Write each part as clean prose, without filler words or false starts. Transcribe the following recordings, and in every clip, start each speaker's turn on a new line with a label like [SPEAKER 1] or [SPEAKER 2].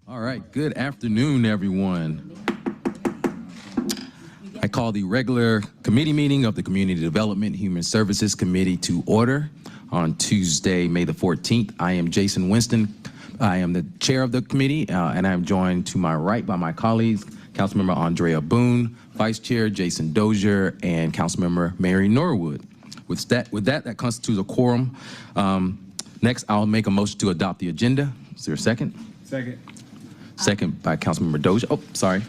[SPEAKER 1] All right, good afternoon, everyone. I call the regular committee meeting of the Community Development Human Services Committee to order on Tuesday, May the 14th. I am Jason Winston. I am the chair of the committee, and I'm joined to my right by my colleagues, Councilmember Andrea Boone, Vice Chair Jason Dozier, and Councilmember Mary Norwood. With that constitutes a quorum. Next, I'll make a motion to adopt the agenda. Is there a second?
[SPEAKER 2] Second.
[SPEAKER 1] Second by Councilmember Dozier. Oh, sorry.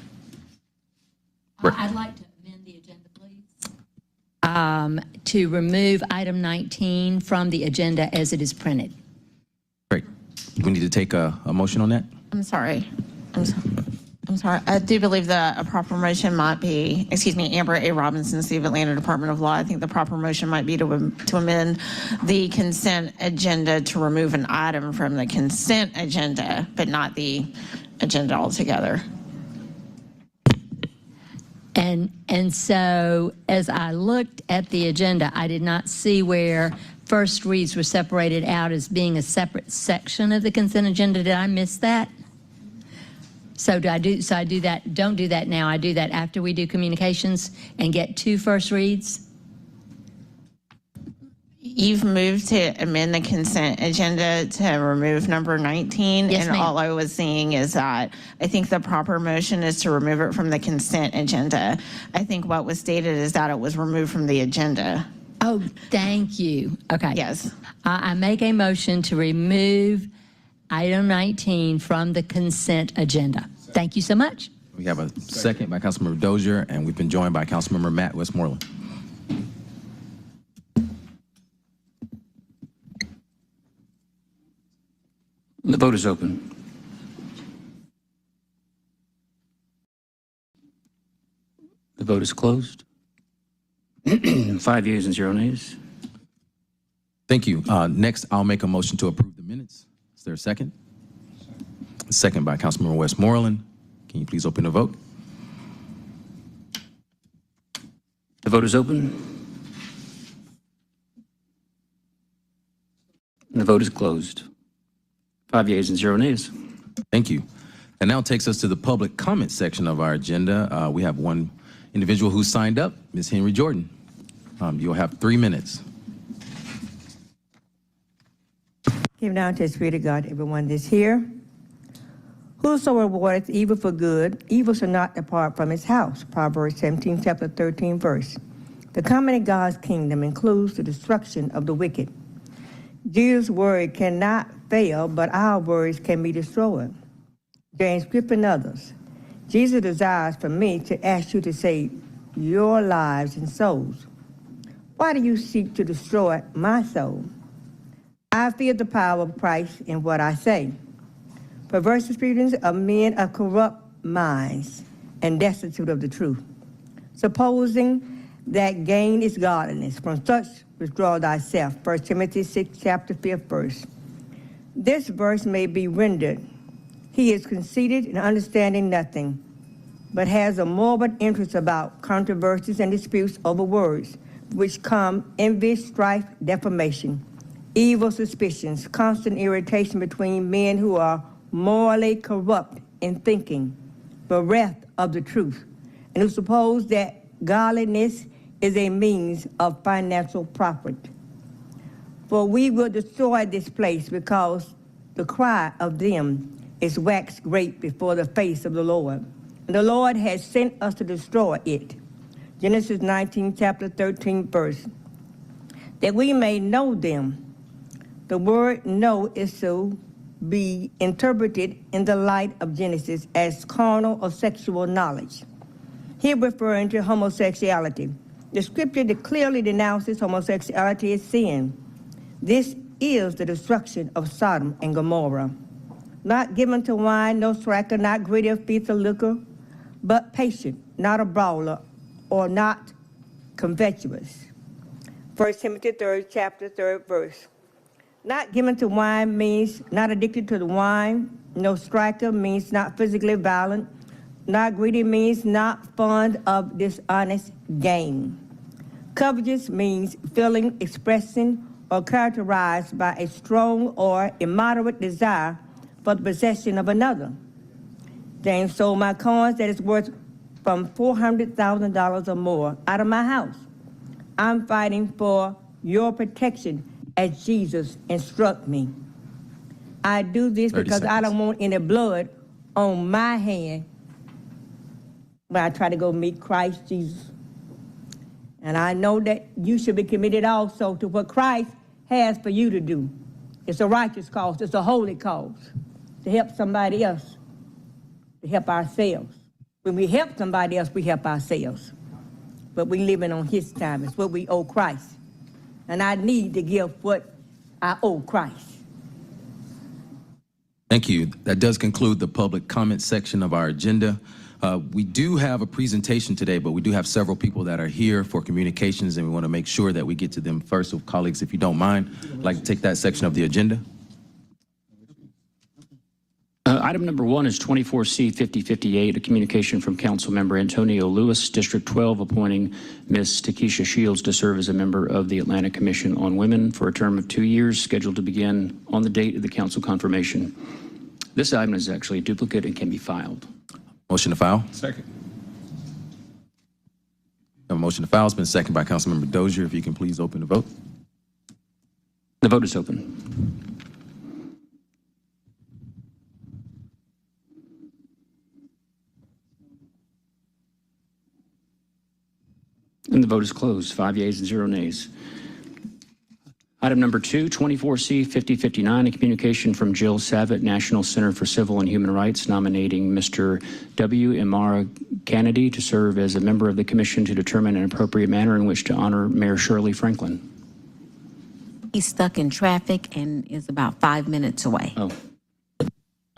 [SPEAKER 3] I'd like to amend the agenda, please. To remove item 19 from the agenda as it is printed.
[SPEAKER 1] Great. We need to take a motion on that?
[SPEAKER 4] I'm sorry. I'm sorry. I do believe that a proper motion might be, Amber A. Robinson, City of Atlanta Department of Law. I think the proper motion might be to amend the consent agenda to remove an item from the consent agenda, but not the agenda altogether.
[SPEAKER 3] And so as I looked at the agenda, I did not see where first reads were separated out as being a separate section of the consent agenda. Did I miss that? So I do that, don't do that now. I do that after we do communications and get two first reads.
[SPEAKER 4] You've moved to amend the consent agenda to remove number 19.
[SPEAKER 3] Yes,
[SPEAKER 4] and
[SPEAKER 3] ma'am.
[SPEAKER 4] all I was seeing is that I think the proper motion is to remove it from the consent agenda. I think what was stated is that it was removed from the agenda.
[SPEAKER 3] Oh, thank you. Okay.
[SPEAKER 4] Yes.
[SPEAKER 3] I make a motion to remove item 19 from the consent agenda. Thank you so much.
[SPEAKER 1] We have a second by Councilmember Dozier, and we've been joined by Councilmember Matt Westmoreland.
[SPEAKER 5] The vote is open. The vote is closed. 5 yeas and 0 nays.
[SPEAKER 1] Thank you. Next, I'll make a motion to approve the minutes. Is there a second? Second by Councilmember Westmoreland. Can you please open the vote?
[SPEAKER 5] The vote is open. And the vote is closed. 5 yeas and 0 nays.
[SPEAKER 1] Thank you. And now takes us to the public comment section of our agenda. We have one individual who signed up, Ms. Henry Jordan. You'll have 3 minutes.
[SPEAKER 6] Give now to the Spirit of God, everyone that's here. Whoso rewardeth evil for good, evil shall not depart from his house. Proverbs 17, chapter 13, verse. The coming of God's kingdom includes the destruction of the wicked. Jesus' word cannot fail, but our words can be destroyed. James Script and others. Jesus desires for me to ask you to save your lives and souls. Why do you seek to destroy my soul? I feel the power of Christ in what I say. Perverse experience of men of corrupt minds and destitute of the truth, supposing that gain is godliness. From such withdraw thyself. 1 Timothy 6, chapter 5, verse. This verse may be rendered, he is conceited and understanding nothing, but has a morbid interest about controversies and disputes over words, which come envy, strife, defamation, evil suspicions, constant irritation between men who are morally corrupt in thinking, bereft of the truth, and who suppose that godliness is a means of financial profit. For we will destroy this place, because the cry of them is waxed great before the face of the Lord. And the Lord has sent us to destroy it. Genesis 19, chapter 13, verse. That we may know them. The word know is to be interpreted in the light of Genesis as carnal or sexual knowledge. Here referring to homosexuality. The scripture clearly denounces homosexuality as sin. This is the destruction of Sodom and Gomorrah. Not given to wine, no striker, not greedy of feast or liquor, but patient, not a brawler, or not covetous. 1 Timothy 3, chapter 3, verse. Not given to wine means not addicted to the wine. No striker means not physically violent. Not greedy means not fond of dishonest gain. Covetous means feeling, expressing, or characterized by a strong or immoderate desire for the possession of another. James sold my coins that is worth from $400,000 or more out of my house. I'm fighting for your protection as Jesus instruct me. I do this
[SPEAKER 1] 30
[SPEAKER 6] because I
[SPEAKER 1] seconds.
[SPEAKER 6] don't want any blood on my hand when I try to go meet Christ Jesus. And I know that you should be committed also to what Christ has for you to do. It's a righteous cause. It's a holy cause to help somebody else, to help ourselves. When we help somebody else, we help ourselves. But we living on his time. It's what we owe Christ. And I need to give what I owe Christ.
[SPEAKER 1] Thank you. That does conclude the public comment section of our agenda. We do have a presentation today, but we do have several people that are here for communications, and we want to make sure that we get to them first. So, colleagues, if you don't mind, I'd like to take that section of the agenda.
[SPEAKER 5] Item number 1 is 24C 5058, a communication from Councilmember Antonio Lewis, District 12, appointing Ms. Takesha Shields to serve as a member of the Atlanta Commission on Women for a term of 2 years, scheduled to begin on the date of the council confirmation. This item is actually a duplicate and can be filed.
[SPEAKER 1] Motion to file.
[SPEAKER 2] Second.
[SPEAKER 1] A motion to file has been seconded by Councilmember Dozier. If you can please open the vote.
[SPEAKER 5] The vote is open. And the vote is closed. 5 yeas and 0 nays. Item number 2, 24C 5059, a communication from Jill Savitt, National Center for Civil and Human Rights, nominating Mr. W. Imara Kennedy to serve as a member of the commission to determine an appropriate manner in which to honor Mayor Shirley Franklin.
[SPEAKER 7] He's stuck in traffic and is about 5 minutes away.
[SPEAKER 5] Oh,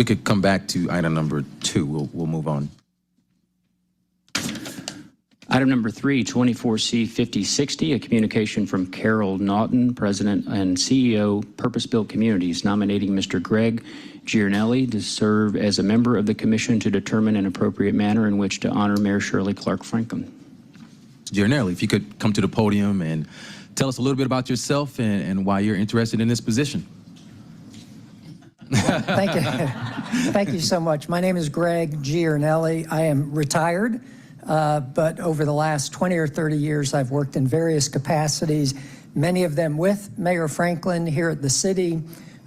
[SPEAKER 1] We could come back to item number 2. We'll move on.
[SPEAKER 5] Item number 3, 24C 5060, a communication from Carol Naughton, President and CEO, Purpose Built Communities, nominating Mr. Greg Giornelli to serve as a member of the commission to determine an appropriate manner in which to honor Mayor Shirley Clark Franklin.
[SPEAKER 1] Giornelli, if you could come to the podium and tell us a little bit about yourself and why you're interested in this position.
[SPEAKER 8] Thank you. Thank you so much. My name is Greg Giornelli. I am retired, but over the last 20 or 30 years, I've worked in various capacities, many of them with Mayor Franklin here at the city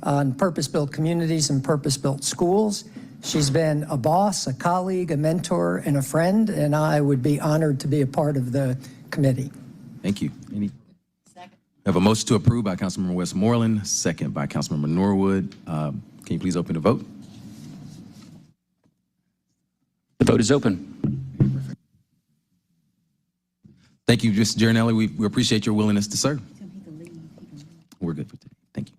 [SPEAKER 8] on purpose-built communities and purpose-built schools. She's been a boss, a colleague, a mentor, and a friend, and I would be honored to be a part of the committee.
[SPEAKER 1] Thank you. Second. We have a motion to approve by Councilmember Westmoreland, second by Councilmember Norwood. Can you please open the vote?
[SPEAKER 5] The vote is open.
[SPEAKER 1] Thank you, Mr. Giornelli. We appreciate your willingness to serve. We're good for today. Thank you.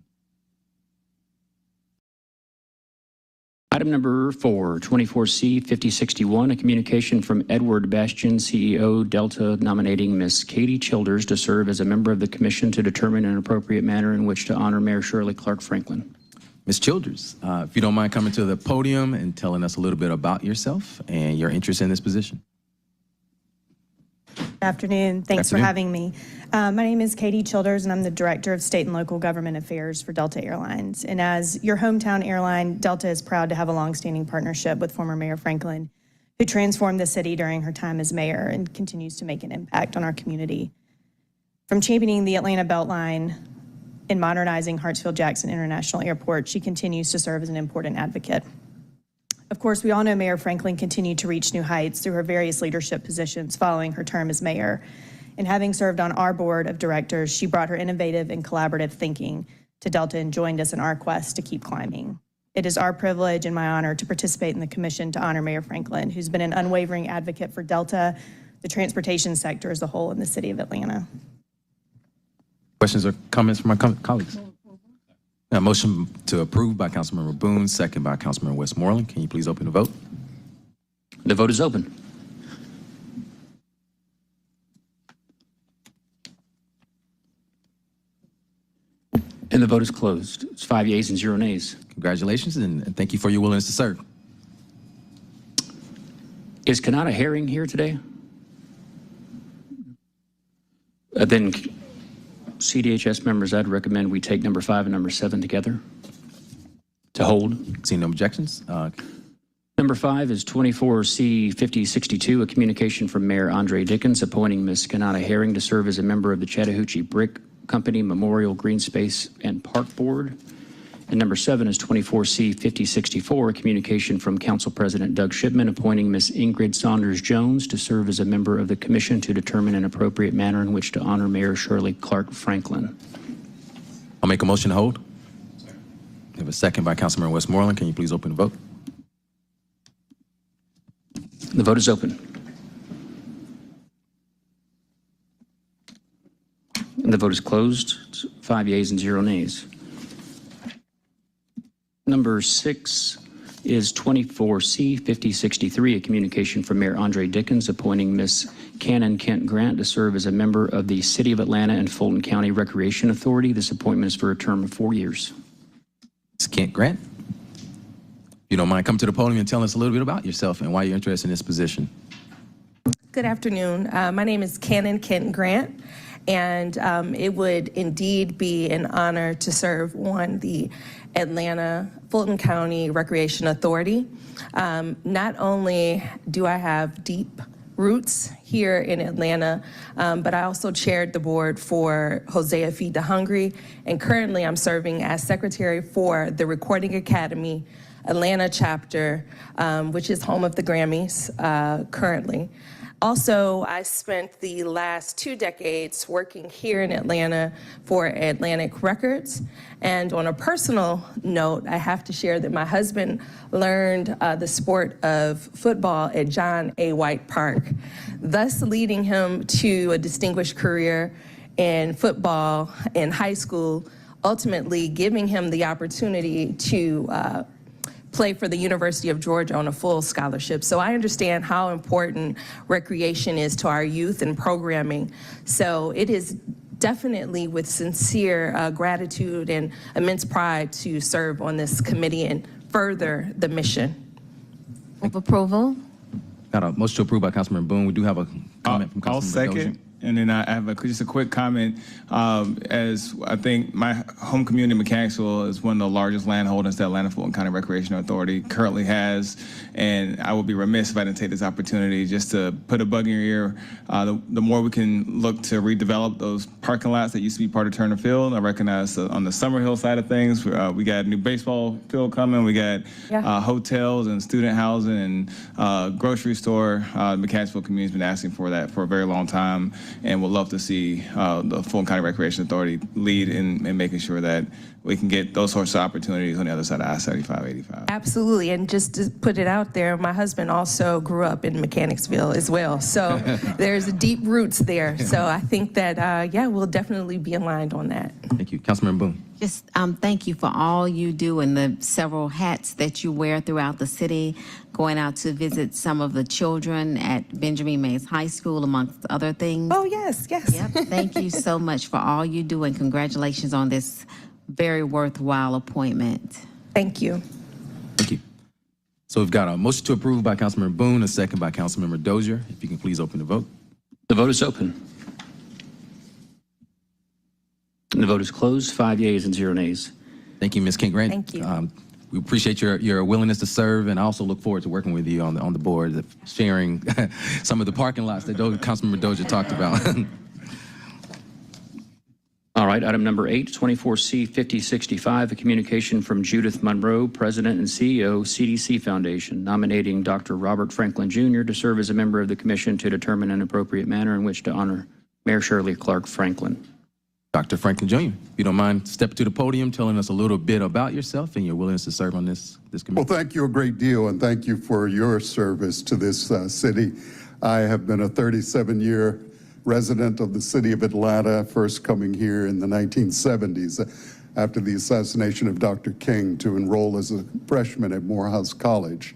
[SPEAKER 5] Item number 4, 24C 5061, a communication from Edward Bastian, CEO, Delta, nominating Ms. Katie Childers to serve as a member of the commission to determine an appropriate manner in which to honor Mayor Shirley Clark Franklin.
[SPEAKER 1] Ms. Childers, if you don't mind coming to the podium and telling us a little bit about yourself and your interest in this position.
[SPEAKER 9] Good afternoon. Thanks for having me. My name is Katie Childers, and I'm the Director of State and Local Government Affairs for Delta Airlines. And as your hometown airline, Delta is proud to have a longstanding partnership with former Mayor Franklin, who transformed the city during her time as mayor and continues to make an impact on our community. From championing the Atlanta Beltline and modernizing Hartsfield-Jackson International Airport, she continues to serve as an important advocate. Of course, we all know Mayor Franklin continued to reach new heights through her various leadership positions following her term as mayor. And having served on our board of directors, she brought her innovative and collaborative thinking to Delta and joined us in our quest to keep climbing. It is our privilege and my honor to participate in the commission to honor Mayor Franklin, who's been an unwavering advocate for Delta, the transportation sector as a whole, in the city of Atlanta.
[SPEAKER 1] Questions or comments from my colleagues? A motion to approve by Councilmember Boone, second by Councilmember Westmoreland. Can you please open the vote?
[SPEAKER 5] The vote is open. And the vote is closed. It's 5 yeas and 0 nays.
[SPEAKER 1] Congratulations, and thank you for your willingness to serve.
[SPEAKER 5] Is Kanata Herring here today? Then CDHS members, I'd recommend we take number 5 and number 7 together to hold.
[SPEAKER 1] Seeing no objections,
[SPEAKER 5] Number 5 is 24C5062, a communication from Mayor Andre Dickens appointing Ms. Kanata Herring to serve as a member of the Chattahoochee Brick Company Memorial Green Space and Park Board. And number 7 is 24C5064, a communication from Council President Doug Shipman appointing Ms. Ingrid Saunders Jones to serve as a member of the commission to determine an appropriate manner in which to honor Mayor Shirley Clark Franklin.
[SPEAKER 1] I'll make a motion to hold. We have a second by Councilmember Westmoreland. Can you please open the vote?
[SPEAKER 5] The vote is open. And the vote is closed. It's 5 yeas and 0 nays. Number 6 is 24C5063, a communication from Mayor Andre Dickens appointing Ms. Cannon Kent Grant to serve as a member of the City of Atlanta and Fulton County Recreation Authority. This appointment is for a term of 4 years.
[SPEAKER 1] Ms. Kent Grant, you don't mind coming to the podium and telling us a little bit about yourself and why you're interested in this position.
[SPEAKER 2] Good afternoon. My name is Cannon Kent Grant, and it would indeed be an honor to serve on the Atlanta Fulton County Recreation Authority. Not only do I have deep roots here in Atlanta, but I also chaired the board for Hosea Feed the Hungry, and currently I'm serving as secretary for the Recording Academy Atlanta chapter, which is home of the Grammys currently. Also, I spent the last 2 decades working here in Atlanta for Atlantic Records. And on a personal note, I have to share that my husband learned the sport of football at John A. White Park, thus leading him to a distinguished career in football in high school, ultimately giving him the opportunity to play for the University of Georgia on a full scholarship. So I understand how important recreation is to our youth and programming. So it is definitely with sincere gratitude and immense pride to serve on this committee and further the mission.
[SPEAKER 7] Move approval.
[SPEAKER 1] Got a motion to approve by Councilmember Boone. We do have a comment from
[SPEAKER 10] I'll
[SPEAKER 1] Councilmember
[SPEAKER 10] second.
[SPEAKER 1] Dozier.
[SPEAKER 10] And then I have just a quick comment. As I think my home community, Mechanicsville, is one of the largest landholdings that Atlanta Fulton County Recreation Authority currently has. And I would be remiss if I didn't take this opportunity just to put a bug in your ear. The more we can look to redevelop those parking lots that used to be part of Turner Field. I recognize on the Summerhill side of things, we got a new baseball field coming. We got hotels and student housing and grocery store. The Mechanicsville community's been asking for that for a very long time, and would love to see the Fulton County Recreation Authority lead in making sure that we can get those sorts of opportunities on the other side of I-75, 85.
[SPEAKER 2] Absolutely, and just to put it out there, my husband also grew up in Mechanicsville as well. So there's deep roots there. So I think that, yeah, we'll definitely be aligned on that.
[SPEAKER 1] Thank you. Councilmember Boone.
[SPEAKER 7] Just thank you for all you do and the several hats that you wear throughout the city, going out to visit some of the children at Benjamin Mays High School, amongst other things.
[SPEAKER 2] Oh, yes, yes.
[SPEAKER 7] Yep. Thank you so much for all you do, and congratulations on this very worthwhile appointment.
[SPEAKER 2] Thank you.
[SPEAKER 1] Thank you. So we've got a motion to approve by Councilmember Boone, a second by Councilmember Dozier. If you can please open the vote.
[SPEAKER 5] The vote is open. And the vote is closed. 5 yeas and 0 nays.
[SPEAKER 1] Thank you, Ms. Kent Grant.
[SPEAKER 2] Thank you.
[SPEAKER 1] We appreciate your willingness to serve, and I also look forward to working with you on the board, sharing some of the parking lots that Councilmember Dozier talked about.
[SPEAKER 5] All right, item number 8, 24C5065, a communication from Judith Monroe, President and CEO, CDC Foundation, nominating Dr. Robert Franklin Jr. to serve as a member of the commission to determine an appropriate manner in which to honor Mayor Shirley Clark Franklin.
[SPEAKER 1] Dr. Franklin Jr., if you don't mind stepping to the podium, telling us a little bit about yourself and your willingness to serve on this committee.
[SPEAKER 11] Well, thank you a great deal, and thank you for your service to this city. I have been a 37-year resident of the city of Atlanta, first coming here in the 1970s after the assassination of Dr. King to enroll as a freshman at Morehouse College.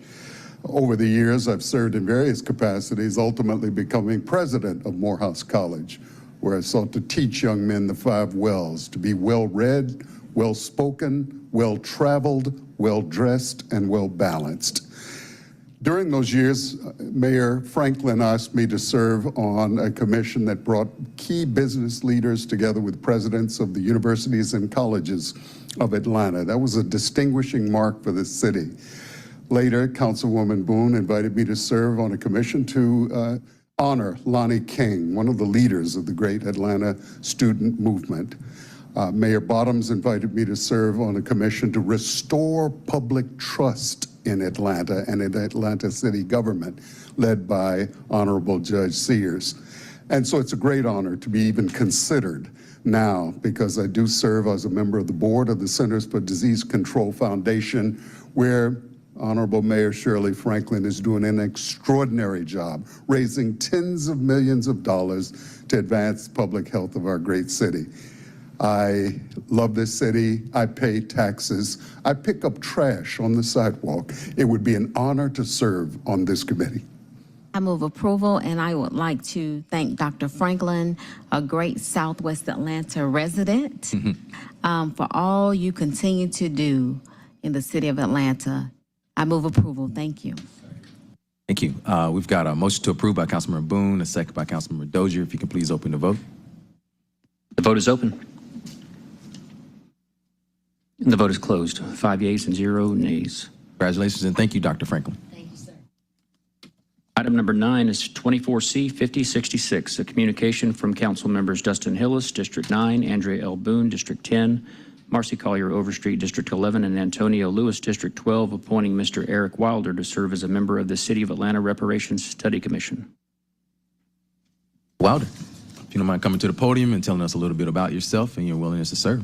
[SPEAKER 11] Over the years, I've served in various capacities, ultimately becoming president of Morehouse College, where I sought to teach young men the 5 wells: to be well-read, well-spoken, well-traveled, well-dressed, and well-balanced. During those years, Mayor Franklin asked me to serve on a commission that brought key business leaders together with presidents of the universities and colleges of Atlanta. That was a distinguishing mark for this city. Later, Councilwoman Boone invited me to serve on a commission to honor Lonnie King, one of the leaders of the great Atlanta student movement. Mayor Bottoms invited me to serve on a commission to restore public trust in Atlanta and in Atlanta city government, led by Honorable Judge Sears. And so it's a great honor to be even considered now, because I do serve as a member of the board of the Centers for Disease Control Foundation, where Honorable Mayor Shirley Franklin is doing an extraordinary job, raising tens of millions of dollars to advance public health of our great city. I love this city. I pay taxes. I pick up trash on the sidewalk. It would be an honor to serve on this committee.
[SPEAKER 7] I move approval, and I would like to thank Dr. Franklin, a great Southwest Atlanta resident, for all you continue to do in the city of Atlanta. I move approval. Thank you.
[SPEAKER 1] Thank you. We've got a motion to approve by Councilmember Boone, a second by Councilmember Dozier. If you can please open the vote.
[SPEAKER 5] The vote is open. And the vote is closed. 5 yeas and 0 nays.
[SPEAKER 1] Congratulations, and thank you, Dr. Franklin.
[SPEAKER 3] Thank you, sir.
[SPEAKER 5] Item number 9 is 24C 5066, a communication from council members Dustin Hillis, District 9, Andrea L. Boone, District 10, Marcy Collier Overstreet, District 11, and Antonio Lewis, District 12, appointing Mr. Eric Wilder to serve as a member of the City of Atlanta Reparations Study Commission.
[SPEAKER 1] Wilder, if you don't mind coming to the podium and telling us a little bit about yourself and your willingness to serve.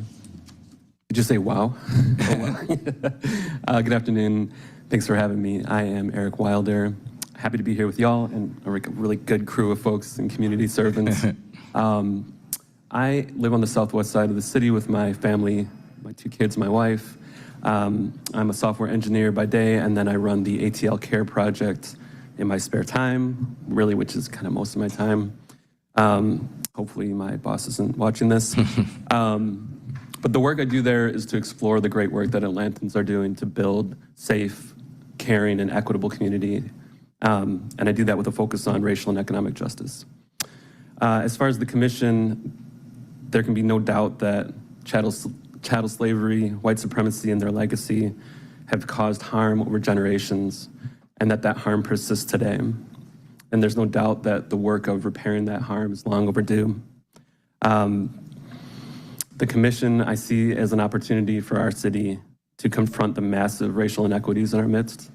[SPEAKER 12] Did you say wow? Good afternoon. Thanks for having me. I am Eric Wilder. Happy to be here with y'all and a really good crew of folks and community servants. I live on the southwest side of the city with my family, my 2 kids, my wife. I'm a software engineer by day, and then I run the ATL Care project in my spare time, really, which is kind of most of my time. Hopefully my boss isn't watching this. But the work I do there is to explore the great work that Atlantans are doing to build safe, caring, and equitable community. And I do that with a focus on racial and economic justice. As far as the commission, there can be no doubt that chattel slavery, white supremacy, and their legacy have caused harm over generations, and that harm persists today. And there's no doubt that the work of repairing that harm is long overdue. The commission I see as an opportunity for our city to confront the massive racial inequities in our midst,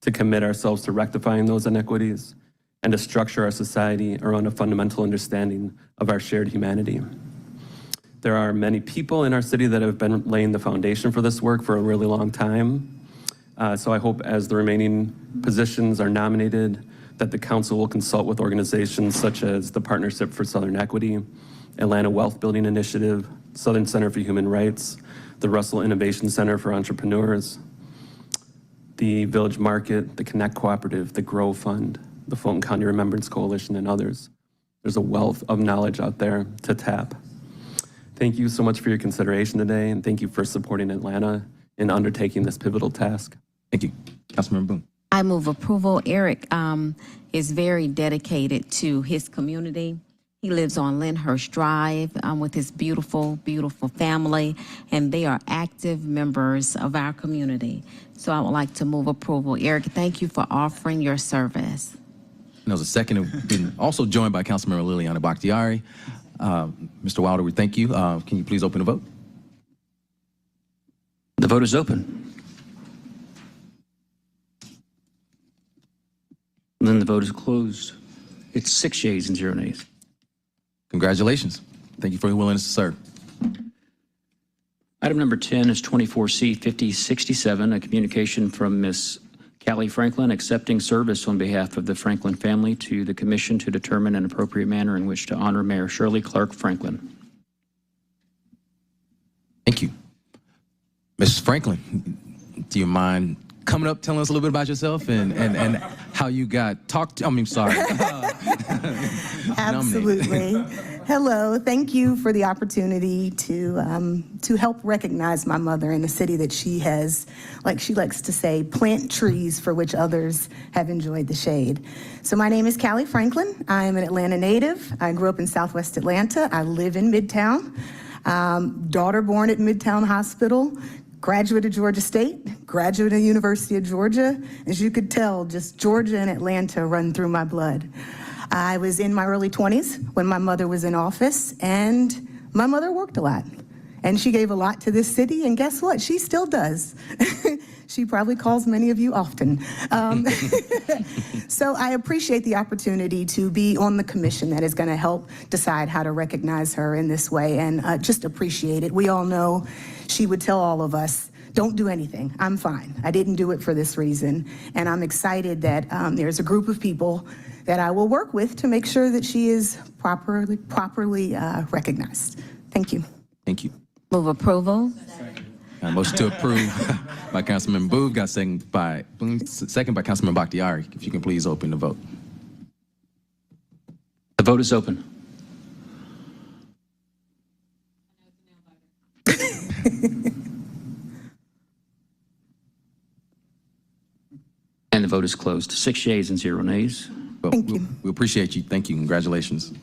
[SPEAKER 12] to commit ourselves to rectifying those inequities, and to structure our society around a fundamental understanding of our shared humanity. There are many people in our city that have been laying the foundation for this work for a really long time. So I hope as the remaining positions are nominated, that the council will consult with organizations such as the Partnership for Southern Equity, Atlanta Wealth Building Initiative, Southern Center for Human Rights, the Russell Innovation Center for Entrepreneurs, the Village Market, the Connect Cooperative, the Grow Fund, the Fulton County Remembrance Coalition, and others. There's a wealth of knowledge out there to tap. Thank you so much for your consideration today, and thank you for supporting Atlanta in undertaking this pivotal task.
[SPEAKER 1] Thank you. Councilmember Boone.
[SPEAKER 7] I move approval. Eric is very dedicated to his community. He lives on Lyndhurst Drive with his beautiful, beautiful family, and they are active members of our community. So I would like to move approval. Eric, thank you for offering your service.
[SPEAKER 1] And there's a second, who've been also joined by Councilmember Liliana Bakhtiari. Mr. Wilder, we thank you. Can you please open the vote?
[SPEAKER 5] The vote is open. And then the vote is closed. It's 6 yeas and 0 nays.
[SPEAKER 1] Congratulations. Thank you for your willingness to serve.
[SPEAKER 5] Item number 10 is 24C 5067, a communication from Ms. Callie Franklin accepting service on behalf of the Franklin family to the commission to determine an appropriate manner in which to honor Mayor Shirley Clark Franklin.
[SPEAKER 1] Thank you. Mrs. Franklin, do you mind coming up, telling us a little bit about yourself and how you got talked to? I mean, sorry.
[SPEAKER 13] Absolutely. Hello. Thank you for the opportunity to help recognize my mother in the city that she has, like she likes to say, plant trees for which others have enjoyed the shade. So my name is Callie Franklin. I am an Atlanta native. I grew up in Southwest Atlanta. I live in Midtown. Daughter born at Midtown Hospital. graduate of Georgia State, graduate of University of Georgia. As you could tell, just Georgia and Atlanta run through my blood. I was in my early 20s when my mother was in office, and my mother worked a lot. And she gave a lot to this city, and guess what? She still does. She probably calls many of you often. So I appreciate the opportunity to be on the commission that is going to help decide how to recognize her in this way, and just appreciate it. We all know she would tell all of us, don't do anything. I'm fine. I didn't do it for this reason. And I'm excited that there's a group of people that I will work with to make sure that she is properly recognized. Thank you.
[SPEAKER 1] Thank you.
[SPEAKER 7] Move approval.
[SPEAKER 1] Motion to approve by Councilman Booth, got second by Councilman Bakhtiari. If you can please open the vote.
[SPEAKER 5] The vote is open. And the vote is closed. 6 yeas and 0 nays.
[SPEAKER 1] Well,
[SPEAKER 13] Thank you.
[SPEAKER 1] We appreciate you. Thank you. Congratulations.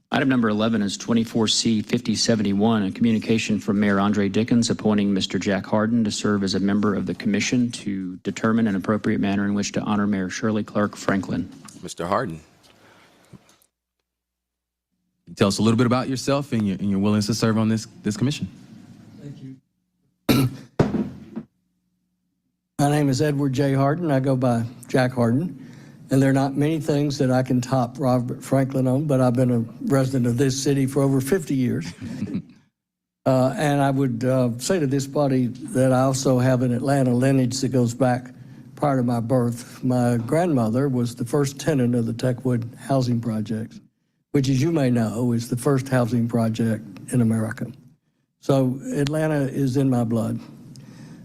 [SPEAKER 5] Item number 11 is 24C 5071, a communication from Mayor Andre Dickens appointing Mr. Jack Harden to serve as a member of the commission to determine an appropriate manner in which to honor Mayor Shirley Clark Franklin.
[SPEAKER 1] Mr. Harden. Tell us a little bit about yourself and your willingness to serve on this commission.
[SPEAKER 8] Thank you. My name is Edward J. Harden. I go by Jack Harden. And there are not many things that I can top Robert Franklin on, but I've been a resident of this city for over 50 years. And I would say to this body that I also have an Atlanta lineage that goes back prior to my birth. My grandmother was the first tenant of the Techwood housing project, which, as you may know, is the first housing project in America. So Atlanta is in my blood.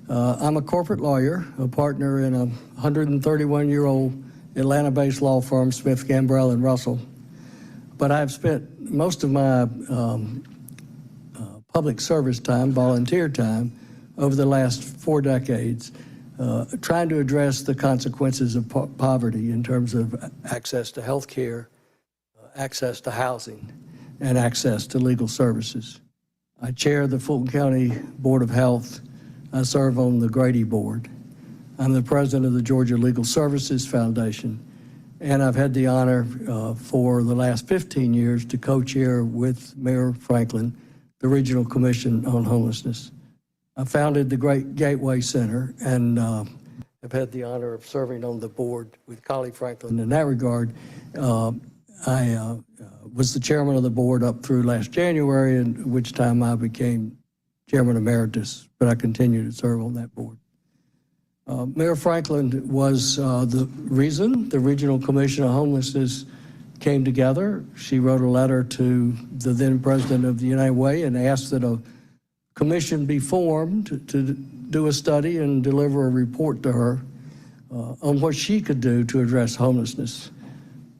[SPEAKER 8] I'm a corporate lawyer, a partner in a 131-year-old Atlanta-based law firm, Smith, Gambrell, and Russell. But I've spent most of my public service time, volunteer time, over the last 4 decades, trying to address the consequences of poverty in terms of access to health care, access to housing, and access to legal services. I chair the Fulton County Board of Health. I serve on the Grady Board. I'm the president of the Georgia Legal Services Foundation, and I've had the honor for the last 15 years to co-chair with Mayor Franklin the Regional Commission on Homelessness. I founded the Great Gateway Center and have had the honor of serving on the board with Collie Franklin. In that regard, I was the chairman of the board up through last January, in which time I became chairman emeritus, but I continue to serve on that board. Mayor Franklin was the reason the Regional Commission on Homelessness came together. She wrote a letter to the then president of the United Way and asked that a commission be formed to do a study and deliver a report to her on what she could do to address homelessness.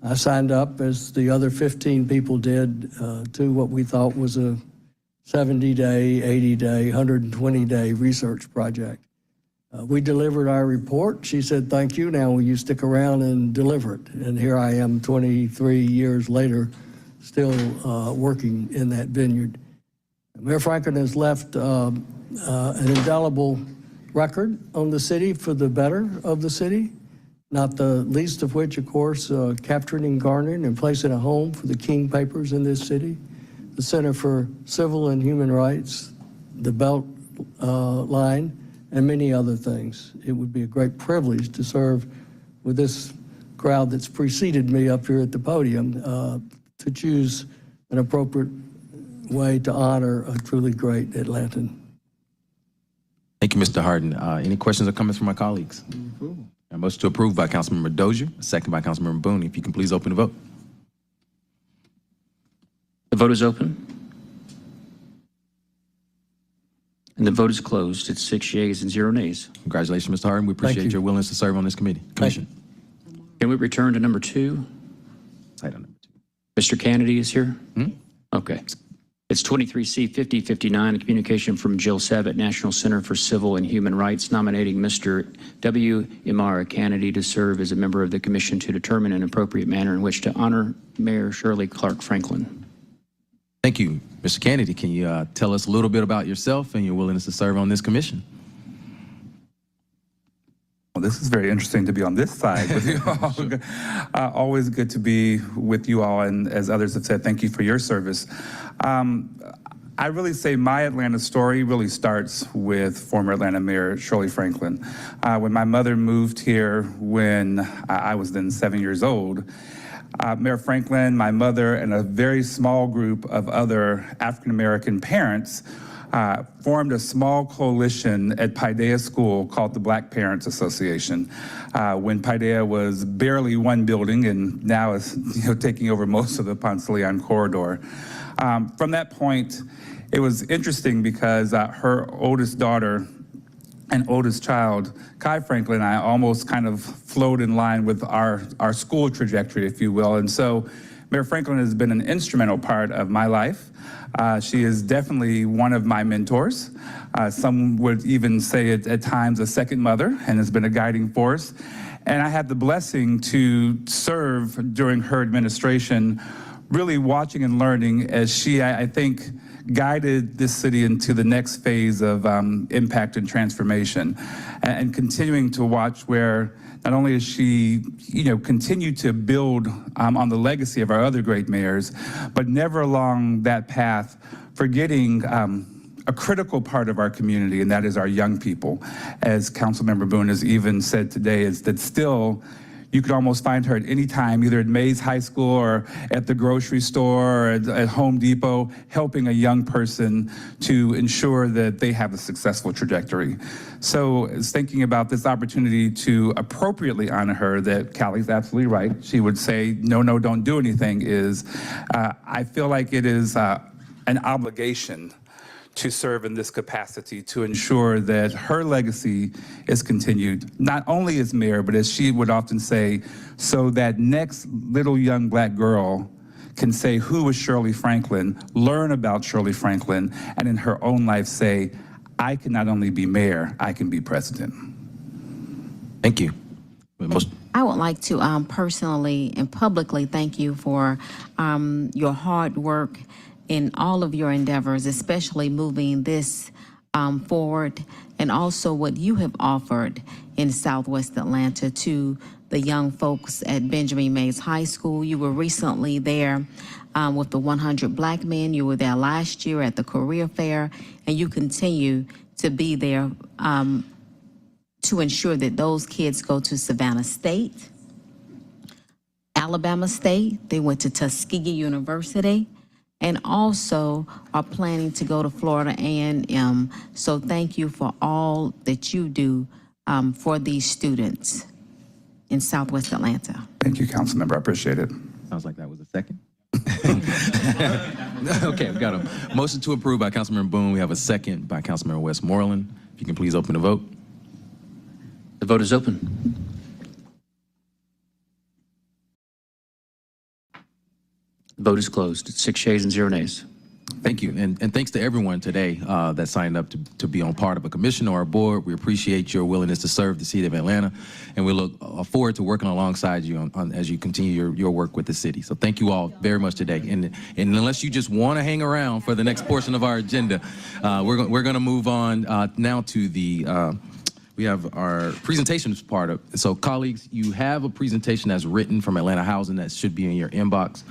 [SPEAKER 8] I signed up, as the other 15 people did, to what we thought was a 70-day, 80-day, 120-day research project. We delivered our report. She said, thank you. Now will you stick around and deliver it? And here I am 23 years later, still working in that vineyard. Mayor Franklin has left an indelible record on the city for the better of the city, not the least of which, of course, capturing and garnering and placing a home for the King Papers in this city, the Center for Civil and Human Rights, the Belt Line, and many other things. It would be a great privilege to serve with this crowd that's preceded me up here at the podium to choose an appropriate way to honor a truly great Atlantan.
[SPEAKER 1] Thank you, Mr. Harden. Any questions or comments from my colleagues? A motion to approve by Councilmember Dozier, a second by Councilmember Boone. If you can please open the vote.
[SPEAKER 5] The vote is open. And the vote is closed. It's 6 yeas and 0 nays.
[SPEAKER 1] Congratulations, Mr. Harden. We appreciate
[SPEAKER 8] you.
[SPEAKER 1] your willingness to serve on this commission.
[SPEAKER 5] Can we return to number 2?
[SPEAKER 1] Item number 2.
[SPEAKER 5] Mr. Kennedy is here? Okay. It's 23C 5059, a communication from Jill Savitt, National Center for Civil and Human Rights, nominating Mr. W. Imara Kennedy to serve as a member of the commission to determine an appropriate manner in which to honor Mayor Shirley Clark Franklin.
[SPEAKER 1] Thank you. Mr. Kennedy, can you tell us a little bit about yourself and your willingness to serve on this commission?
[SPEAKER 14] this is very interesting to be on this side with you all. Always good to be with you all, and as others have said, thank you for your service. I really say my Atlanta story really starts with former Atlanta Mayor Shirley Franklin. When my mother moved here when I was then 7 years old, Mayor Franklin, my mother, and a very small group of other African-American parents formed a small coalition at Paideia School called the Black Parents Association. When Paideia was barely one building and now is taking over most of the Ponce de Leon corridor. From that point, it was interesting because her oldest daughter and oldest child, Kai Franklin, and I almost kind of flowed in line with our school trajectory, if you will. And so Mayor Franklin has been an instrumental part of my life. She is definitely one of my mentors. Some would even say it at times a second mother, and has been a guiding force. And I had the blessing to serve during her administration, really watching and learning as she, I think, guided this city into the next phase of impact and transformation, and continuing to watch where not only has she, continued to build on the legacy of our other great mayors, but never along that path forgetting a critical part of our community, and that is our young people. As Councilmember Boone has even said today, is that still you could almost find her at any time, either at Mays High School or at the grocery store or at Home Depot, helping a young person to ensure that they have a successful trajectory. So thinking about this opportunity to appropriately honor her, that Callie's absolutely right. She would say, no, don't do anything, is I feel like it is an obligation to serve in this capacity to ensure that her legacy is continued, not only as mayor, but as she would often say, so that next little young black girl can say, who was Shirley Franklin, learn about Shirley Franklin, and in her own life say, I can not only be mayor, I can be president.
[SPEAKER 1] Thank you.
[SPEAKER 7] I would like to personally and publicly thank you for your hard work in all of your endeavors, especially moving this forward, and also what you have offered in Southwest Atlanta to the young folks at Benjamin Mays High School. You were recently there with the 100 Black Men. You were there last year at the career fair, and you continue to be there to ensure that those kids go to Savannah State, Alabama State. They went to Tuskegee University, and also are planning to go to Florida A&M. So thank you for all that you do for these students in Southwest Atlanta.
[SPEAKER 14] Thank you, Councilmember, I appreciate it.
[SPEAKER 1] Sounds like that was a second. Okay, we got a motion to approve by Councilmember Boone. We have a second by Councilmember Westmoreland. If you can please open the vote.
[SPEAKER 5] The vote is open. The vote is closed. 6 yeas and 0 nays.
[SPEAKER 1] Thank you, and thanks to everyone today that signed up to be on part of a commission or a board. We appreciate your willingness to serve the city of Atlanta, and we look forward to working alongside you as you continue your work with the city. So thank you all very much today. And unless you just want to hang around for the next portion of our agenda, we're going to move on now to the. We have our presentations part of. So colleagues, you have a presentation that's written from Atlanta Housing that should be in your inbox.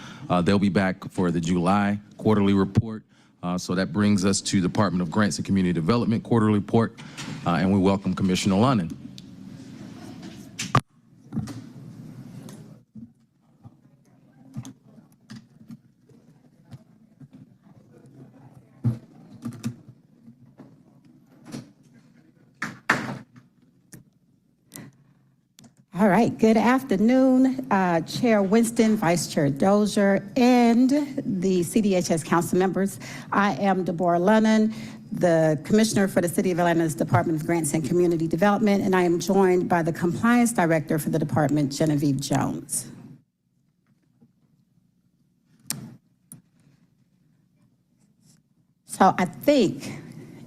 [SPEAKER 1] They'll be back for the July quarterly report. So that brings us to Department of Grants and Community Development quarterly report. And we welcome Commissioner Lunnan.
[SPEAKER 15] All right, good afternoon, Chair Winston, Vice Chair Dozier, and the CDHS council members. I am Deborah Lunnan, the Commissioner for the City of Atlanta's Department of Grants and Community Development, and I am joined by the Compliance Director for the department, Genevieve Jones. So I think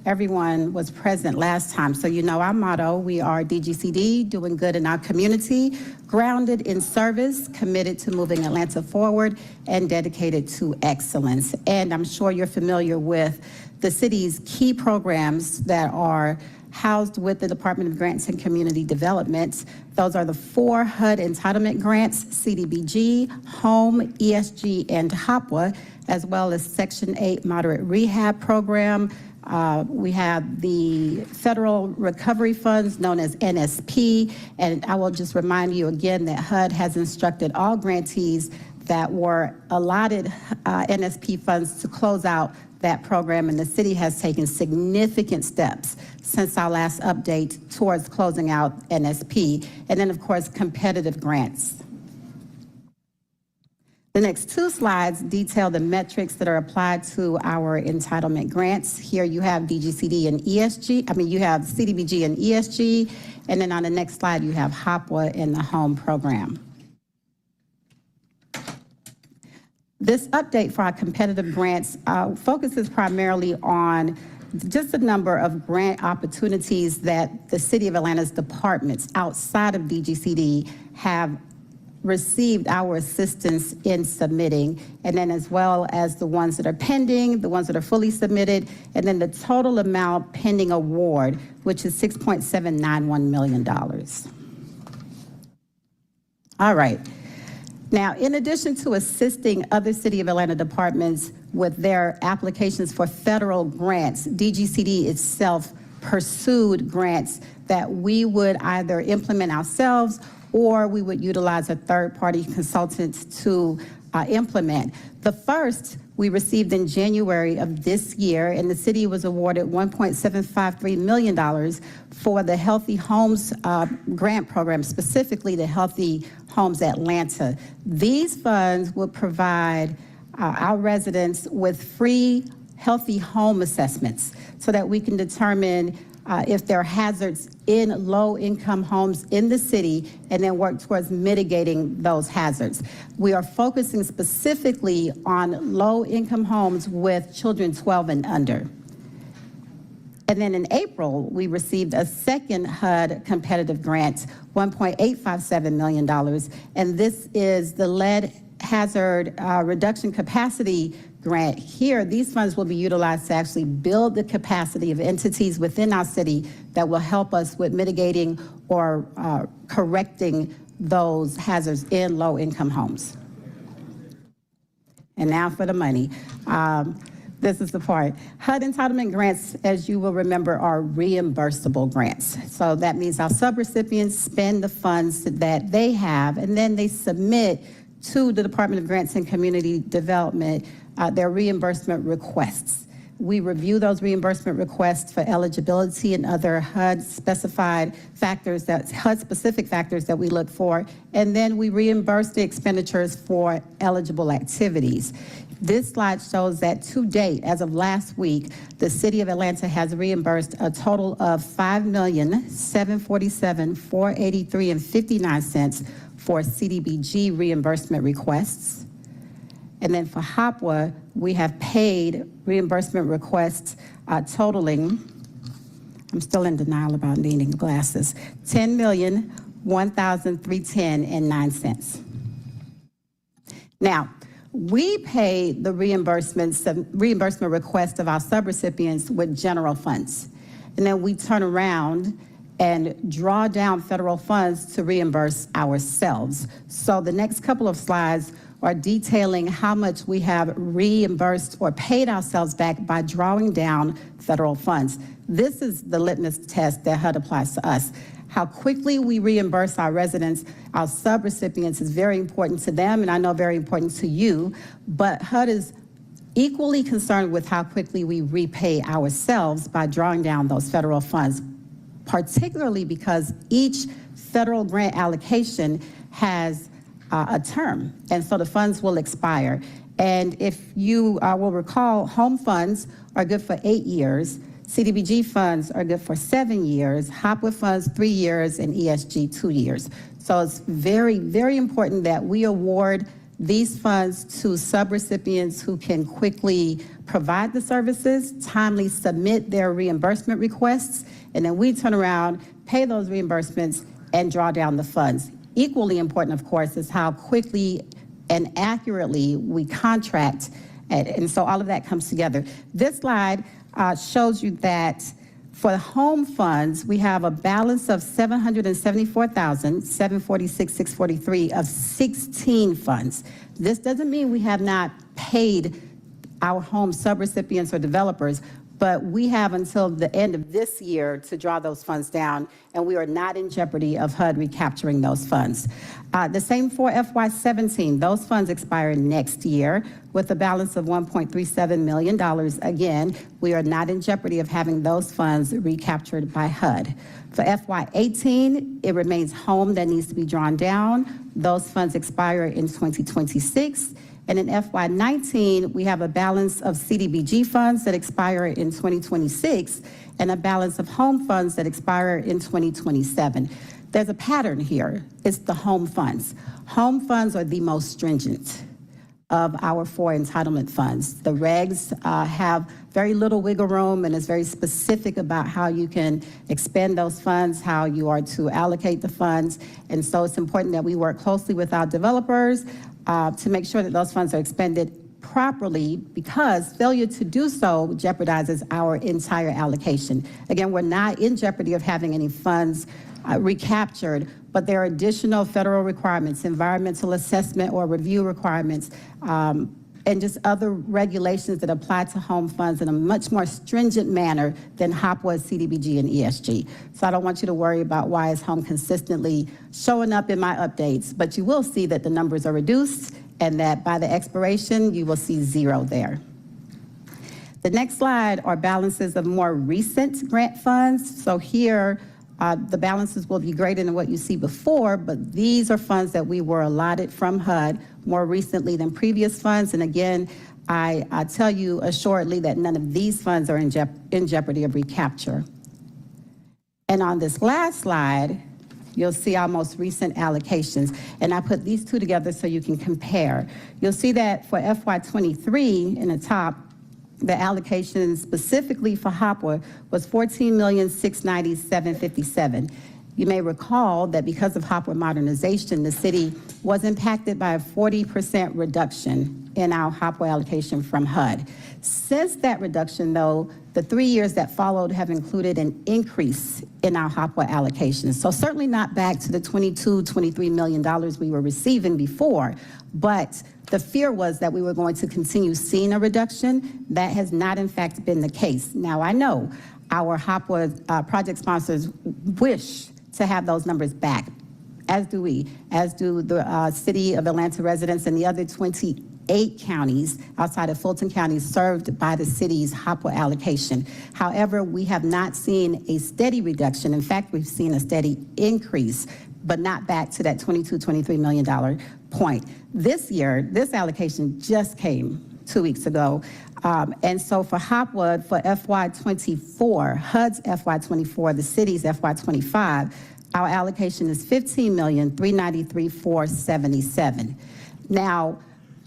[SPEAKER 15] everyone was present last time. So you know our motto, we are DGCD, doing good in our community, grounded in service, committed to moving Atlanta forward, and dedicated to excellence. And I'm sure you're familiar with the city's key programs that are housed with the Department of Grants and Community Development. Those are the 4 HUD entitlement grants: CDBG, Home, ESG, and HOPWA, as well as Section 8 Moderate Rehab Program. We have the Federal Recovery Funds, known as NSP, and I will just remind you again that HUD has instructed all grantees that were allotted NSP funds to close out that program, and the city has taken significant steps since our last update towards closing out NSP. And then, of course, competitive grants. The next 2 slides detail the metrics that are applied to our entitlement grants. Here you have DGCD and ESG, you have CDBG and ESG, and then on the next slide you have HOPWA and the HOME program. This update for our competitive grants focuses primarily on just a number of grant opportunities that the City of Atlanta's departments outside of DGCD have received our assistance in submitting, and then as well as the ones that are pending, the ones that are fully submitted, and then the total amount pending award, which is $6.791 million. All right. Now, in addition to assisting other City of Atlanta departments with their applications for federal grants, DGCD itself pursued grants that we would either implement ourselves or we would utilize a third-party consultant to implement. The first we received in January of this year, and the city was awarded $1.753 million for the Healthy Homes grant program, specifically the Healthy Homes Atlanta. These funds will provide our residents with free healthy home assessments so that we can determine if there are hazards in low-income homes in the city and then work towards mitigating those hazards. We are focusing specifically on low-income homes with children 12 and under. And then in April, we received a second HUD competitive grant, $1.857 million, and this is the lead hazard reduction capacity grant. Here, these funds will be utilized to actually build the capacity of entities within our city that will help us with mitigating or correcting those hazards in low-income homes. And now for the money. This is the part. HUD entitlement grants, as you will remember, are reimbursable grants. So that means our subrecipients spend the funds that they have, and then they submit to the Department of Grants and Community Development their reimbursement requests. We review those reimbursement requests for eligibility and other HUD-specified factors, HUD-specific factors that we look for, and then we reimburse the expenditures for eligible activities. This slide shows that to date, as of last week, the City of Atlanta has reimbursed a total of $5,747,483.59 for CDBG reimbursement requests. And then for HOPWA, we have paid reimbursement requests totaling, I'm still in denial about needing glasses, $10,001,310.09. Now, we pay the reimbursement request of our subrecipients with general funds. And then we turn around and draw down federal funds to reimburse ourselves. So the next couple of slides are detailing how much we have reimbursed or paid ourselves back by drawing down federal funds. This is the litmus test that HUD applies to us. How quickly we reimburse our residents, our subrecipients, is very important to them, and I know very important to you, but HUD is equally concerned with how quickly we repay ourselves by drawing down those federal funds, particularly because each federal grant allocation has a term, and so the funds will expire. And if you will recall, home funds are good for 8 years, CDBG funds are good for 7 years, HOPWA funds 3 years, and ESG 2 years. So it's very, very important that we award these funds to subrecipients who can quickly provide the services, timely submit their reimbursement requests, and then we turn around, pay those reimbursements, and draw down the funds. Equally important, of course, is how quickly and accurately we contract, and so all of that comes together. This slide shows you that For the home funds, we have a balance of $774,746,643 of 16 funds. This doesn't mean we have not paid our home subrecipients or developers, but we have until the end of this year to draw those funds down, and we are not in jeopardy of HUD recapturing those funds. The same for FY17. Those funds expire next year with a balance of $1.37 million. Again, we are not in jeopardy of having those funds recaptured by HUD. For FY18, it remains home that needs to be drawn down. Those funds expire in 2026. And in FY19, we have a balance of CDBG funds that expire in 2026 and a balance of home funds that expire in 2027. There's a pattern here. It's the home funds. Home funds are the most stringent of our four entitlement funds. The regs have very little wiggle room and is very specific about how you can expend those funds, how you are to allocate the funds. And so it's important that we work closely with our developers to make sure that those funds are expended properly, because failure to do so jeopardizes our entire allocation. Again, we're not in jeopardy of having any funds recaptured, but there are additional federal requirements, environmental assessment or review requirements, and just other regulations that apply to home funds in a much more stringent manner than HOPWA, CDBG, and ESG. So I don't want you to worry about why is home consistently showing up in my updates, but you will see that the numbers are reduced and that by the expiration, you will see 0 there. The next slide are balances of more recent grant funds. So here, the balances will be greater than what you see before, but these are funds that we were allotted from HUD more recently than previous funds. And again, I tell you assuredly that none of these funds are in jeopardy of recapture. And on this last slide, you'll see our most recent allocations. And I put these two together so you can compare. You'll see that for FY23 in the top, the allocation specifically for HOPWA was $14,690,757. You may recall that because of HOPWA modernization, the city was impacted by a 40% reduction in our HOPWA allocation from HUD. Since that reduction, though, the 3 years that followed have included an increase in our HOPWA allocations. So certainly not back to the $23 million we were receiving before, but the fear was that we were going to continue seeing a reduction. That has not, in fact, been the case. Now, I know our HOPWA project sponsors wish to have those numbers back, as do we, as do the City of Atlanta residents and the other 28 counties outside of Fulton County served by the city's HOPWA allocation. However, we have not seen a steady reduction. In fact, we've seen a steady increase, but not back to that $23 million point. This year, this allocation just came 2 weeks ago. And so for HOPWA, for FY24, HUD's FY24, the city's FY25, our allocation is $15,393,477. Now,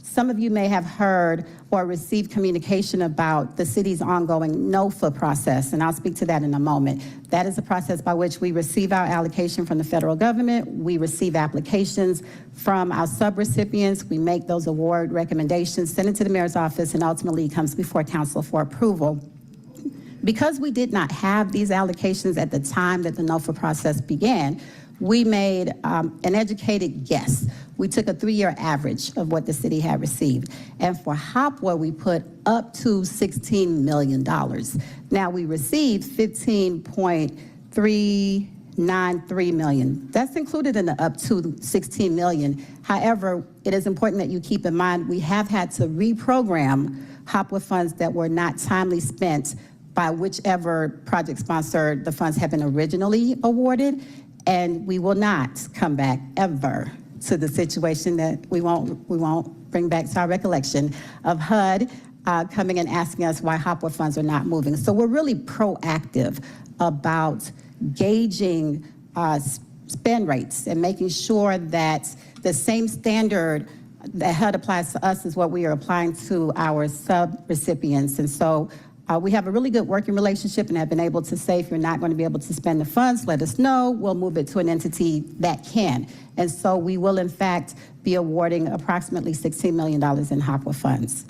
[SPEAKER 15] some of you may have heard or received communication about the city's ongoing NOFA process, and I'll speak to that in a moment. That is a process by which we receive our allocation from the federal government. We receive applications from our subrecipients. We make those award recommendations, send it to the mayor's office, and ultimately it comes before council for approval. Because we did not have these allocations at the time that the NOFA process began, we made an educated guess. We took a 3-year average of what the city had received. And for HOPWA, we put up to $16 million. Now, we received $15.393 million. That's included in the up to $16 million. However, it is important that you keep in mind we have had to reprogram HOPWA funds that were not timely spent by whichever project sponsor the funds have been originally awarded. And we will not come back ever to the situation that we won't bring back to our recollection of HUD coming and asking us why HOPWA funds are not moving. So we're really proactive about gauging spend rates and making sure that the same standard that HUD applies to us is what we are applying to our sub-recipients. And so we have a really good working relationship and have been able to say, if you're not going to be able to spend the funds, let us know. We'll move it to an entity that can. And so we will, in fact, be awarding approximately $16 million in HOPWA funds.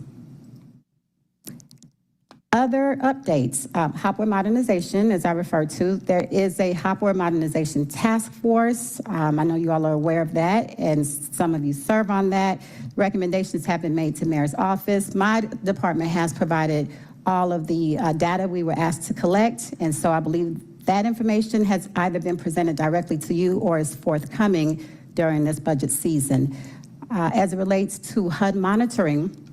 [SPEAKER 15] Other updates, Hopware modernization, as I referred to, there is a Hopware modernization task force. I know you all are aware of that, and some of you serve on that. Recommendations have been made to Mayor's office. My department has provided all of the data we were asked to collect, and so I believe that information has either been presented directly to you or is forthcoming during this budget season. As it relates to HUD monitoring,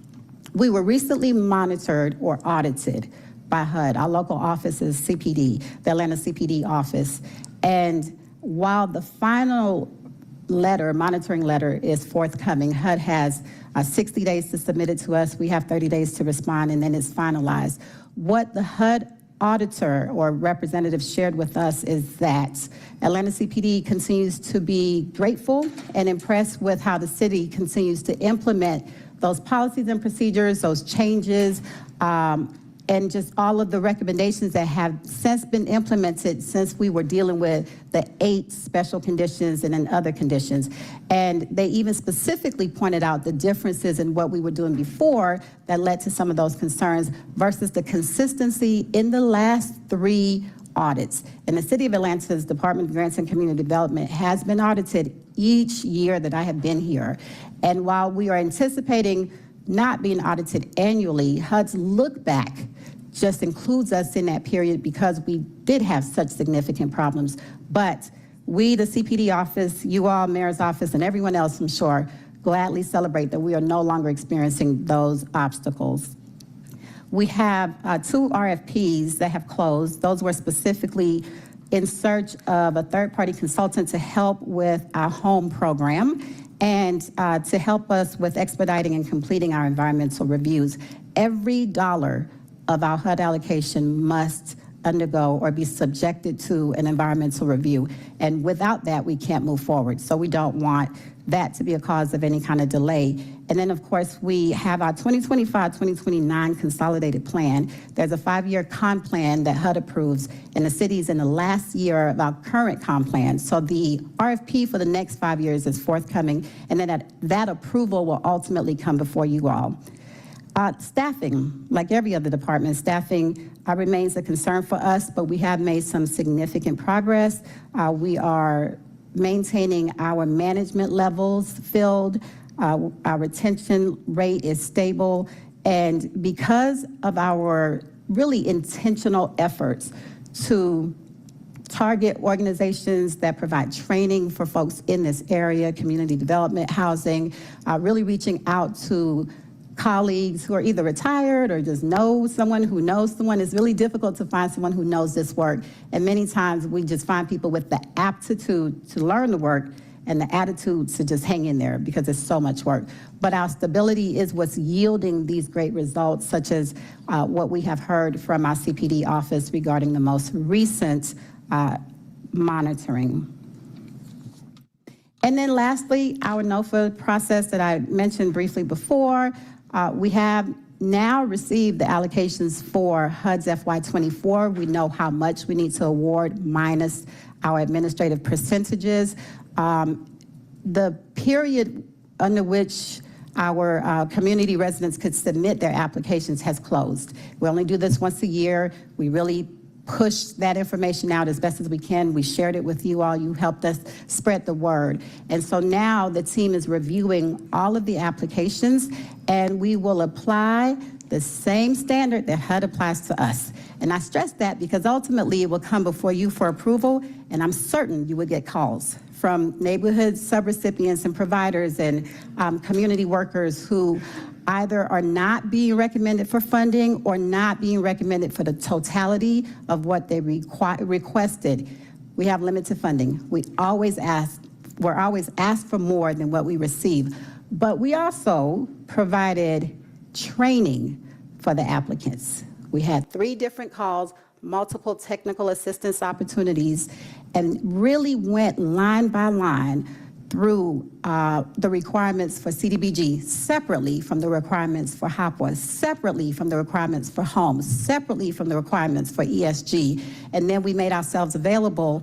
[SPEAKER 15] we were recently monitored or audited by HUD, our local office is CPD, the Atlanta CPD office. And while the final letter, monitoring letter, is forthcoming, HUD has 60 days to submit it to us. We have 30 days to respond, and then it's finalized. What the HUD auditor or representative shared with us is that Atlanta CPD continues to be grateful and impressed with how the city continues to implement those policies and procedures, those changes, and just all of the recommendations that have since been implemented since we were dealing with the 8 special conditions and then other conditions. And they even specifically pointed out the differences in what we were doing before that led to some of those concerns versus the consistency in the last 3 audits. And the City of Atlanta's Department of Grants and Community Development has been audited each year that I have been here. And while we are anticipating not being audited annually, HUD's look back just includes us in that period because we did have such significant problems. But we, the CPD office, you all, Mayor's office, and everyone else, I'm sure, gladly celebrate that we are no longer experiencing those obstacles. We have 2 RFPs that have closed. Those were specifically in search of a third-party consultant to help with our home program and to help us with expediting and completing our environmental reviews. Every dollar of our HUD allocation must undergo or be subjected to an environmental review. And without that, we can't move forward. So we don't want that to be a cause of any kind of delay. And then, of course, we have our 2025-2029 consolidated plan. There's a 5-year comp plan that HUD approves, and the city's in the last year of our current comp plan. So the RFP for the next 5 years is forthcoming, and then that approval will ultimately come before you all. Staffing, like every other department, staffing remains a concern for us, but we have made some significant progress. We are maintaining our management levels filled. Our retention rate is stable. And because of our really intentional efforts to target organizations that provide training for folks in this area, community development, housing, really reaching out to colleagues who are either retired or just know someone who knows someone. It's really difficult to find someone who knows this work. And many times we just find people with the aptitude to learn the work and the attitude to just hang in there because it's so much work. But our stability is what's yielding these great results, such as what we have heard from our CPD office regarding the most recent monitoring. And then lastly, our NOFA process that I mentioned briefly before. We have now received the allocations for HUD's FY24. We know how much we need to award minus our administrative percentages. The period under which our community residents could submit their applications has closed. We only do this once a year. We really push that information out as best as we can. We shared it with you all. You helped us spread the word. And so now the team is reviewing all of the applications, and we will apply the same standard that HUD applies to us. And I stress that because ultimately it will come before you for approval, and I'm certain you will get calls from neighborhood subrecipients and providers and community workers who either are not being recommended for funding or not being recommended for the totality of what they requested. We have limited funding. We're always asked for more than what we receive. But we also provided training for the applicants. We had 3 different calls, multiple technical assistance opportunities, and really went line by line through the requirements for CDBG separately from the requirements for HOPWA, separately from the requirements for homes, separately from the requirements for ESG. And then we made ourselves available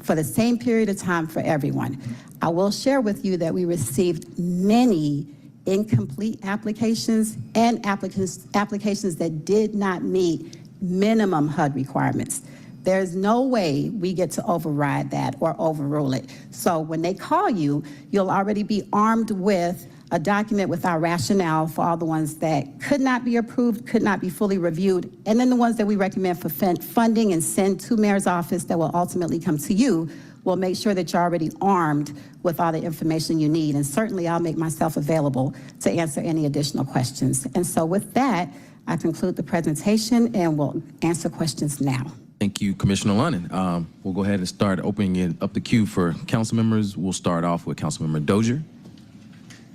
[SPEAKER 15] for the same period of time for everyone. I will share with you that we received many incomplete applications and applications that did not meet minimum HUD requirements. There's no way we get to override that or overrule it. So when they call you, you'll already be armed with a document with our rationale for all the ones that could not be approved, could not be fully reviewed, and then the ones that we recommend for funding and send to mayor's office that will ultimately come to you. We'll make sure that you're already armed with all the information you need. And certainly I'll make myself available to answer any additional questions. And so with that, I conclude the presentation and we'll answer questions now.
[SPEAKER 1] Thank you, Commissioner Lunnan. We'll go ahead and start opening it up the queue for council members. We'll start off with Councilmember Dozier.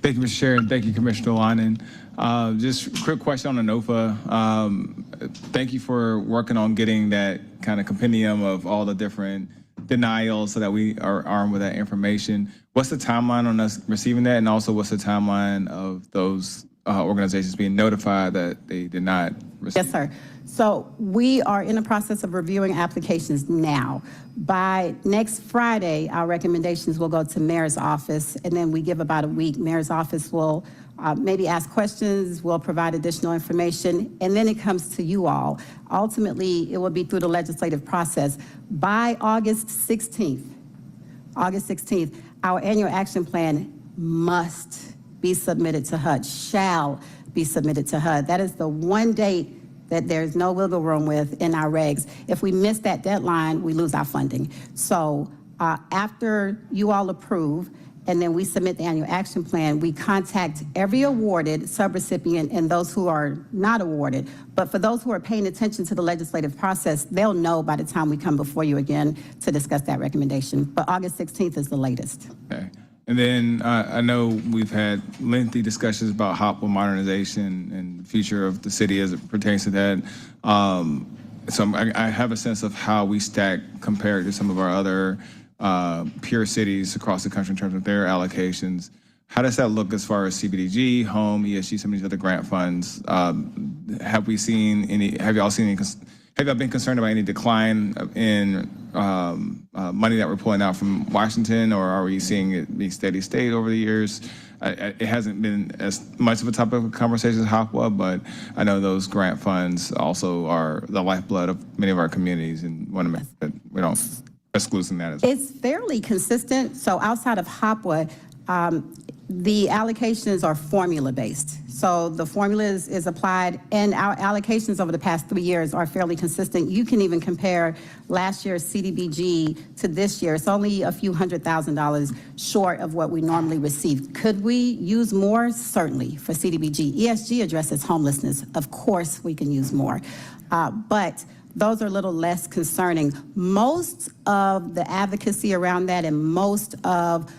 [SPEAKER 10] Thank you, Mr. Chair, and thank you, Commissioner Lunnan. Just a quick question on ANOFA. Thank you for working on getting that kind of compendium of all the different denials so that we are armed with that information. What's the timeline on us receiving that? And also what's the timeline of those organizations being notified that they did not receive?
[SPEAKER 15] Yes, sir. So we are in the process of reviewing applications now. By next Friday, our recommendations will go to mayor's office, and then we give about a week. Mayor's office will maybe ask questions, we'll provide additional information, and then it comes to you all. Ultimately, it will be through the legislative process. By August 16th, our annual action plan must be submitted to HUD, shall be submitted to HUD. That is the one date that there's no wiggle room with in our regs. If we miss that deadline, we lose our funding. So after you all approve, and then we submit the annual action plan, we contact every awarded subrecipient and those who are not awarded. But for those who are paying attention to the legislative process, they'll know by the time we come before you again to discuss that recommendation. But August 16th is the latest.
[SPEAKER 10] Okay. And then I know we've had lengthy discussions about Hopewell modernization and the future of the city as it pertains to that. So I have a sense of how we stack compared to some of our other peer cities across the country in terms of their allocations. How does that look as far as CBDG, Home, ESG, some of these other grant funds? Have y'all seen any, have y'all been concerned about any decline in money that we're pulling out from Washington, or are we seeing it be steady state over the years? It hasn't been as much of a topic of conversation as Hopewell, but I know those grant funds also are the lifeblood of many of our communities, and want to make that we don't excluding that as well.
[SPEAKER 15] It's fairly consistent. So outside of Hopewell, the allocations are formula-based. So the formula is applied, and our allocations over the past 3 years are fairly consistent. You can even compare last year's CDBG to this year. It's only a few $100,000 short of what we normally receive. Could we use more? Certainly, for CDBG. ESG addresses homelessness. Of course, we can use more. But those are a little less concerning. Most of the advocacy around that and most of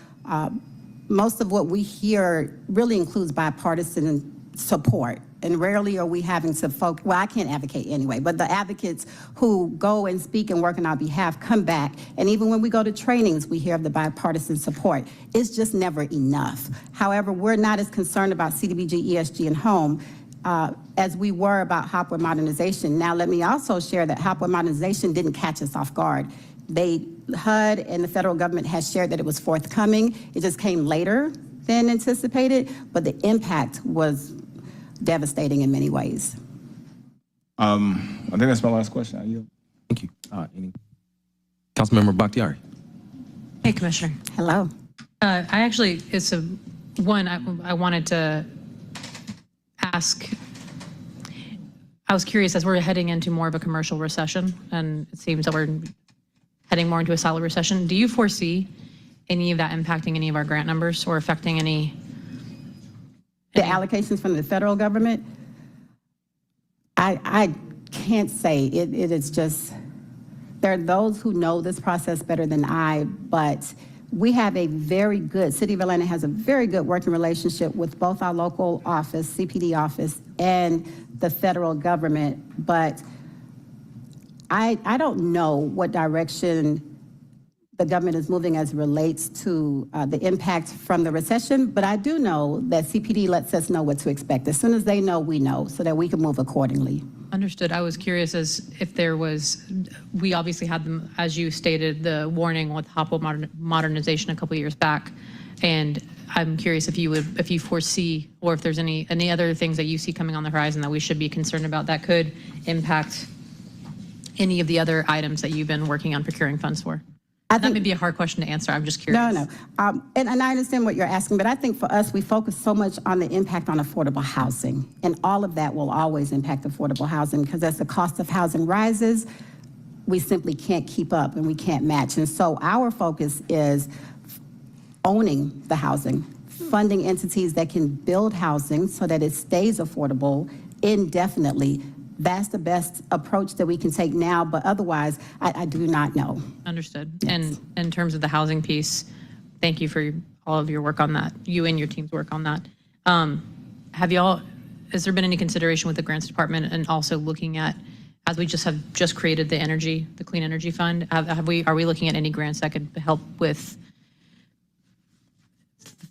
[SPEAKER 15] what we hear really includes bipartisan support. And rarely are we having to well, I can't advocate anyway, but the advocates who go and speak and work on our behalf come back. And even when we go to trainings, we hear of the bipartisan support. It's just never enough. However, we're not as concerned about CDBG, ESG, and Home as we were about Hopewell modernization. Now, let me also share that Hopewell modernization didn't catch us off guard. HUD and the federal government has shared that it was forthcoming. It just came later than anticipated, but the impact was devastating in many ways.
[SPEAKER 10] I think that's my last question.
[SPEAKER 1] Thank you. Councilmember Bakhtiari.
[SPEAKER 16] Hey, Commissioner.
[SPEAKER 15] Hello.
[SPEAKER 16] It's one I wanted to ask. I was curious, as we're heading into more of a commercial recession, and it seems that we're heading more into a solid recession, do you foresee any of that impacting any of our grant numbers or affecting any?
[SPEAKER 15] The allocations from the federal government? I can't say. It is just, there are those who know this process better than I, but we have a very good, City of Atlanta has a very good working relationship with both our local office, CPD office, and the federal government. But I don't know what direction the government is moving as it relates to the impact from the recession, but I do know that CPD lets us know what to expect. As soon as they know, we know, so that we can move accordingly.
[SPEAKER 16] Understood. I was curious as if there was, we obviously had them, as you stated, the warning with Hopewell modernization a couple of years back, and I'm curious if you foresee, or if there's any other things that you see coming on the horizon that we should be concerned about that could impact any of the other items that you've been working on procuring funds for. That may be a hard question to answer. I'm just curious.
[SPEAKER 15] No. And I understand what you're asking, but I think for us, we focus so much on the impact on affordable housing. And all of that will always impact affordable housing, because as the cost of housing rises, we simply can't keep up and we can't match. And so our focus is owning the housing, funding entities that can build housing so that it stays affordable indefinitely. That's the best approach that we can take now, but otherwise, I do not know.
[SPEAKER 16] Understood.
[SPEAKER 15] Yes.
[SPEAKER 16] And in terms of the housing piece, thank you for all of your work on that, you and your team's work on that. Has there been any consideration with the grants department and also looking at, as we just created the Clean Energy Fund, are we looking at any grants that could help with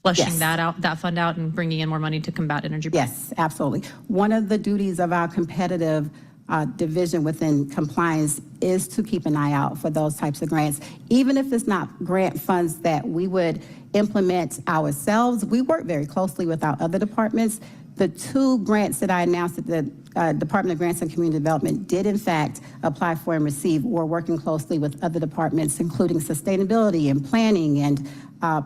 [SPEAKER 16] flushing
[SPEAKER 15] Yes.
[SPEAKER 16] that fund out and bringing in more money to combat energy?
[SPEAKER 15] Yes, absolutely. One of the duties of our competitive division within compliance is to keep an eye out for those types of grants. Even if it's not grant funds that we would implement ourselves, we work very closely with our other departments. The 2 grants that I announced at the Department of Grants and Community Development did in fact apply for and receive. We're working closely with other departments, including sustainability and planning and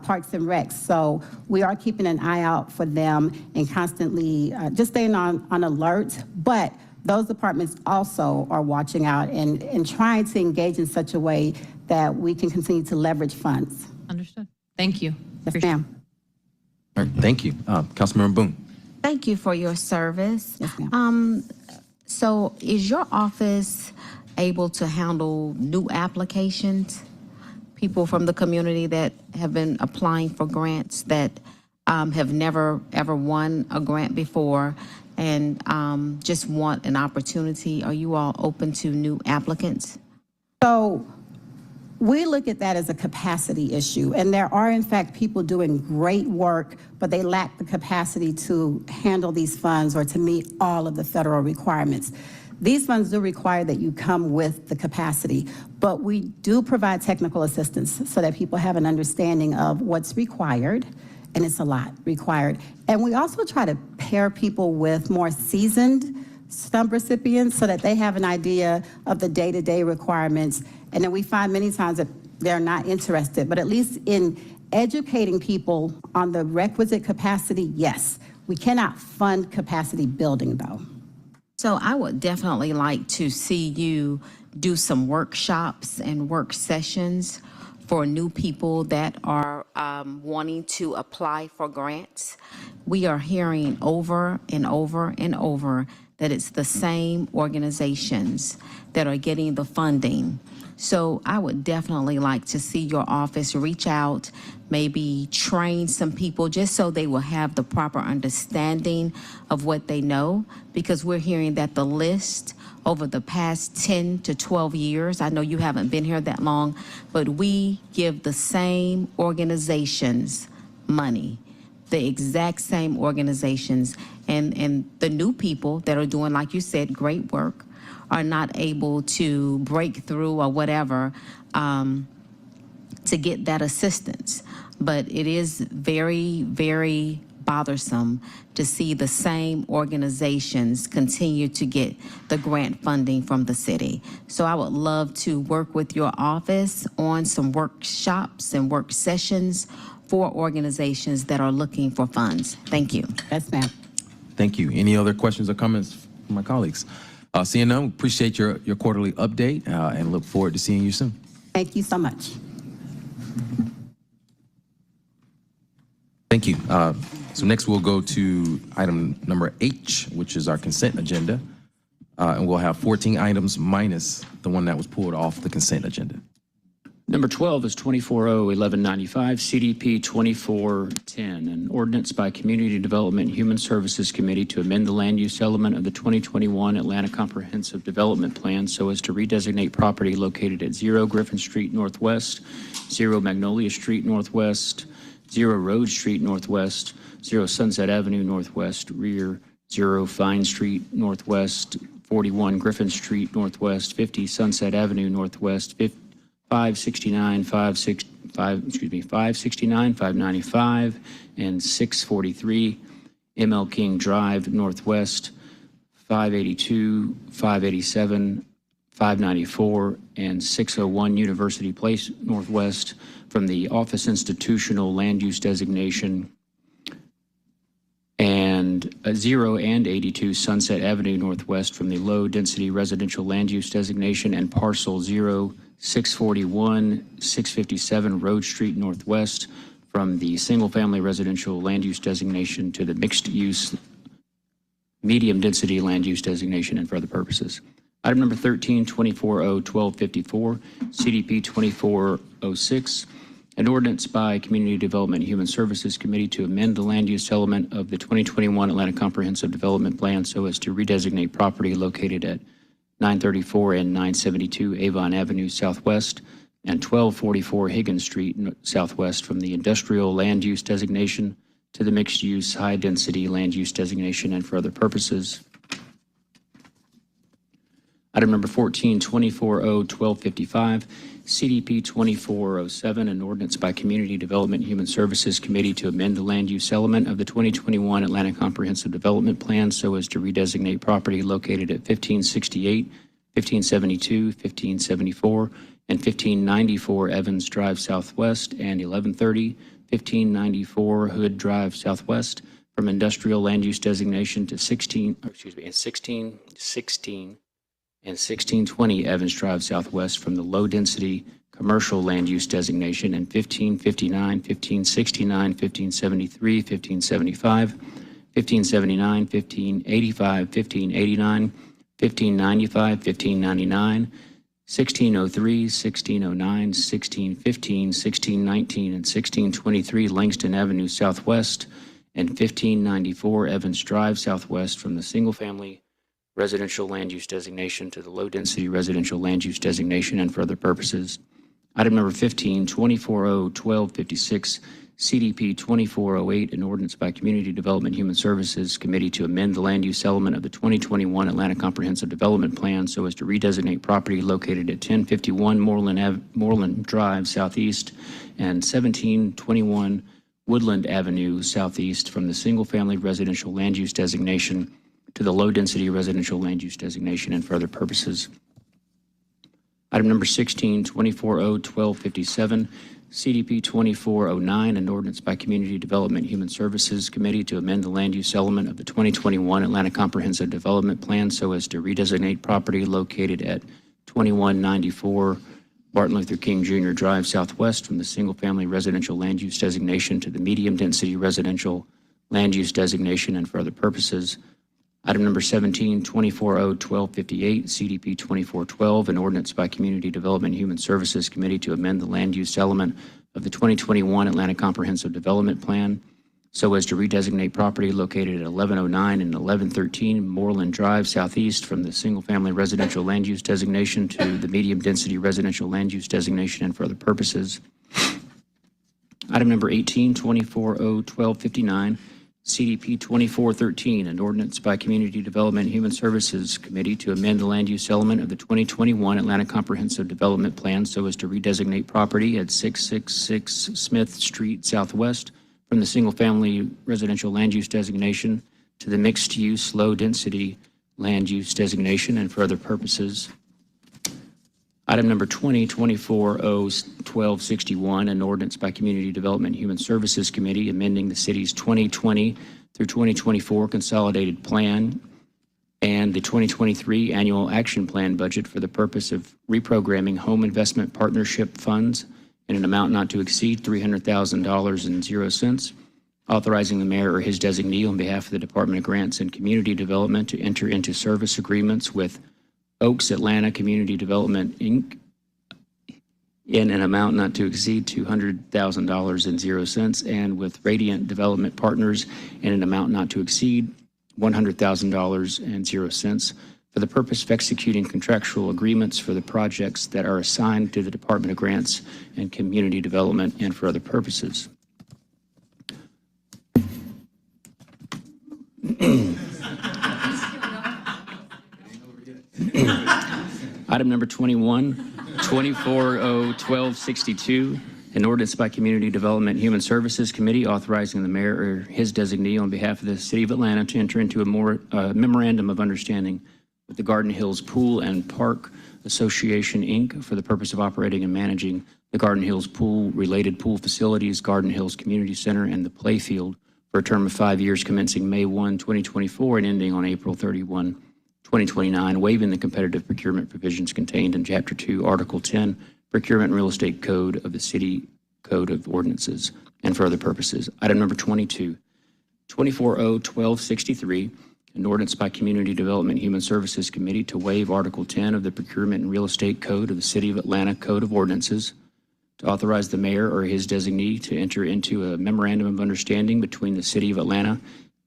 [SPEAKER 15] parks and recs. So we are keeping an eye out for them and constantly just staying on alert. But those departments also are watching out and trying to engage in such a way that we can continue to leverage funds.
[SPEAKER 16] Understood. Thank you.
[SPEAKER 15] Yes, ma'am.
[SPEAKER 1] All right, thank you. Councilmember Boone.
[SPEAKER 7] Thank you for your service.
[SPEAKER 15] Yes, ma'am.
[SPEAKER 7] So is your office able to handle new applications? People from the community that have been applying for grants that have never, ever won a grant before and just want an opportunity? Are you all open to new applicants?
[SPEAKER 15] So we look at that as a capacity issue, and there are in fact people doing great work, but they lack the capacity to handle these funds or to meet all of the federal requirements. These funds do require that you come with the capacity, but we do provide technical assistance so that people have an understanding of what's required, and it's a lot required. And we also try to pair people with more seasoned stump recipients so that they have an idea of the day-to-day requirements. And then we find many times that they're not interested, but at least in educating people on the requisite capacity, yes. We cannot fund capacity building though.
[SPEAKER 7] So I would definitely like to see you do some workshops and work sessions for new people that are wanting to apply for grants. We are hearing over and over and over that it's the same organizations that are getting the funding. So I would definitely like to see your office reach out, maybe train some people just so they will have the proper understanding of what they know, because we're hearing that the list over the past 10 to 12 years, I know you haven't been here that long, but we give the same organizations money, the exact same organizations, and the new people that are doing, like you said, great work, are not able to break through or whatever to get that assistance. But it is very, very bothersome to see the same organizations continue to get the grant funding from the city. So I would love to work with your office on some workshops and work sessions for organizations that are looking for funds. Thank you.
[SPEAKER 15] Yes, ma'am.
[SPEAKER 1] Thank you. Any other questions or comments from my colleagues? Seeing none, appreciate your quarterly update and look forward to seeing you soon.
[SPEAKER 15] Thank you so much.
[SPEAKER 1] Thank you. So next we'll go to item number H, which is our consent agenda. And we'll have 14 items minus the one that was pulled off the consent agenda.
[SPEAKER 5] Number 12 is 240-1195, CDP 2410, an ordinance by Community Development and Human Services Committee to amend the land use element of the 2021 Atlanta Comprehensive Development Plan so as to redesignate property located at 0 Griffin Street Northwest, 0 Magnolia Street Northwest, 0 Road Street Northwest, 0 Sunset Avenue Northwest, rear 0 Fine Street Northwest, 41 Griffin Street Northwest, 50 Sunset Avenue Northwest, 569, 569, 595, and 643 ML King Drive Northwest, 582, 587, 594, and 601 University Place Northwest from the Office Institutional Land Use Designation, and 0 and 82 Sunset Avenue Northwest from the Low Density Residential Land Use Designation, and parcel 0, 641, 657 Road Street Northwest from the Single Family Residential Land Use Designation to the Mixed Use Medium Density Land Use Designation and for other purposes. Item number 13, 240-1254, CDP 2406, an ordinance by Community Development and Human Services Committee to amend the land use element of the 2021 Atlanta Comprehensive Development Plan so as to redesignate property located at 934 and 972 Avon Avenue Southwest and 1244 Higgins Street Southwest from the Industrial Land Use Designation to the Mixed Use High Density Land Use Designation and for other purposes. Item number 14, 240-1255, CDP 2407, an ordinance by Community Development and Human Services Committee to amend the land use element of the 2021 Atlanta Comprehensive Development Plan so as to redesignate property located at 1568, 1572, 1574, and 1594 Evans Drive Southwest and 1130, 1594 Hood Drive Southwest from industrial land use designation to 1620 Evans Drive Southwest from the low density commercial land use designation, and 1559, 1569, 1573, 1575, 1579, 1585, 1589, 1595, 1599, 1603, 1609, 1615, 1619, and 1623 Langston Avenue Southwest, and 1594 Evans Drive Southwest from the single family residential land use designation to the low density residential land use designation and for other purposes. Item number 15, 240-1256, CDP 2408, an ordinance by Community Development Human Services Committee to amend the land use element of the 2021 Atlanta Comprehensive Development Plan so as to redesignate property located at 1051 Moreland Drive Southeast and 1721 Woodland Avenue Southeast from the single family residential land use designation to the low-density residential land use designation and for other purposes. Item number 16, 240-1257, CDP 2409, an ordinance by Community Development Human Services Committee to amend the land use element of the 2021 Atlanta Comprehensive Development Plan so as to redesignate property located at 2194 Martin Luther King Jr. Drive Southwest from the single-family residential land use designation to the medium-density residential land use designation and for other purposes. Item number 17, 240-1258, CDP 2412, an ordinance by Community Development and Human Services Committee to amend the land use element of the 2021 Atlanta Comprehensive Development Plan so as to redesignate property located at 1109 and 1113 Moreland Drive Southeast from the single-family residential land use designation to the medium-density residential land use designation and for other purposes. Item number 18, 240-1259, CDP 2413, an ordinance by Community Development and Human Services Committee to amend the land use element of the 2021 Atlanta Comprehensive Development Plan so as to redesignate property at 666 Smith Street Southwest from the single-family residential land use designation to the mixed-use low-density land use designation and for other purposes. Item number 20, 240-1261, an ordinance by Community Development and Human Services Committee amending the city's 2020 through 2024 consolidated plan and the 2023 annual action plan budget for the purpose of reprogramming home investment partnership funds in an amount not to exceed $300,000.00, authorizing the mayor or his designee on behalf of the Department of Grants and Community Development to enter into service agreements with Oaks Atlanta Community Development, Inc. in an amount not to exceed $200,000.00 and with Radiant Development Partners in an amount not to exceed $100,000.00 for the purpose of executing contractual agreements for the projects that are assigned to the Department of Grants and Community Development and for other purposes. Item number 21, 240-1262, An ordinance by Community Development and Human Services Committee authorizing the mayor or his designee on behalf of the City of Atlanta to enter into a memorandum of understanding with the Garden Hills Pool and Park Association, Inc. for the purpose of operating and managing the Garden Hills Pool, related pool facilities, Garden Hills Community Center, and the Playfield for a term of 5 years commencing May 1, 2024 and ending on April 31, 2029, waiving the competitive procurement provisions contained in Chapter 2, Article 10, Procurement and Real Estate Code of the City Code of Ordinances, and for other purposes. Item number 22, 240-1263, an ordinance by Community Development and Human Services Committee to waive Article 10 of the Procurement and Real Estate Code of the City of Atlanta Code of Ordinances, to authorize the mayor or his designee to enter into a memorandum of understanding between the City of Atlanta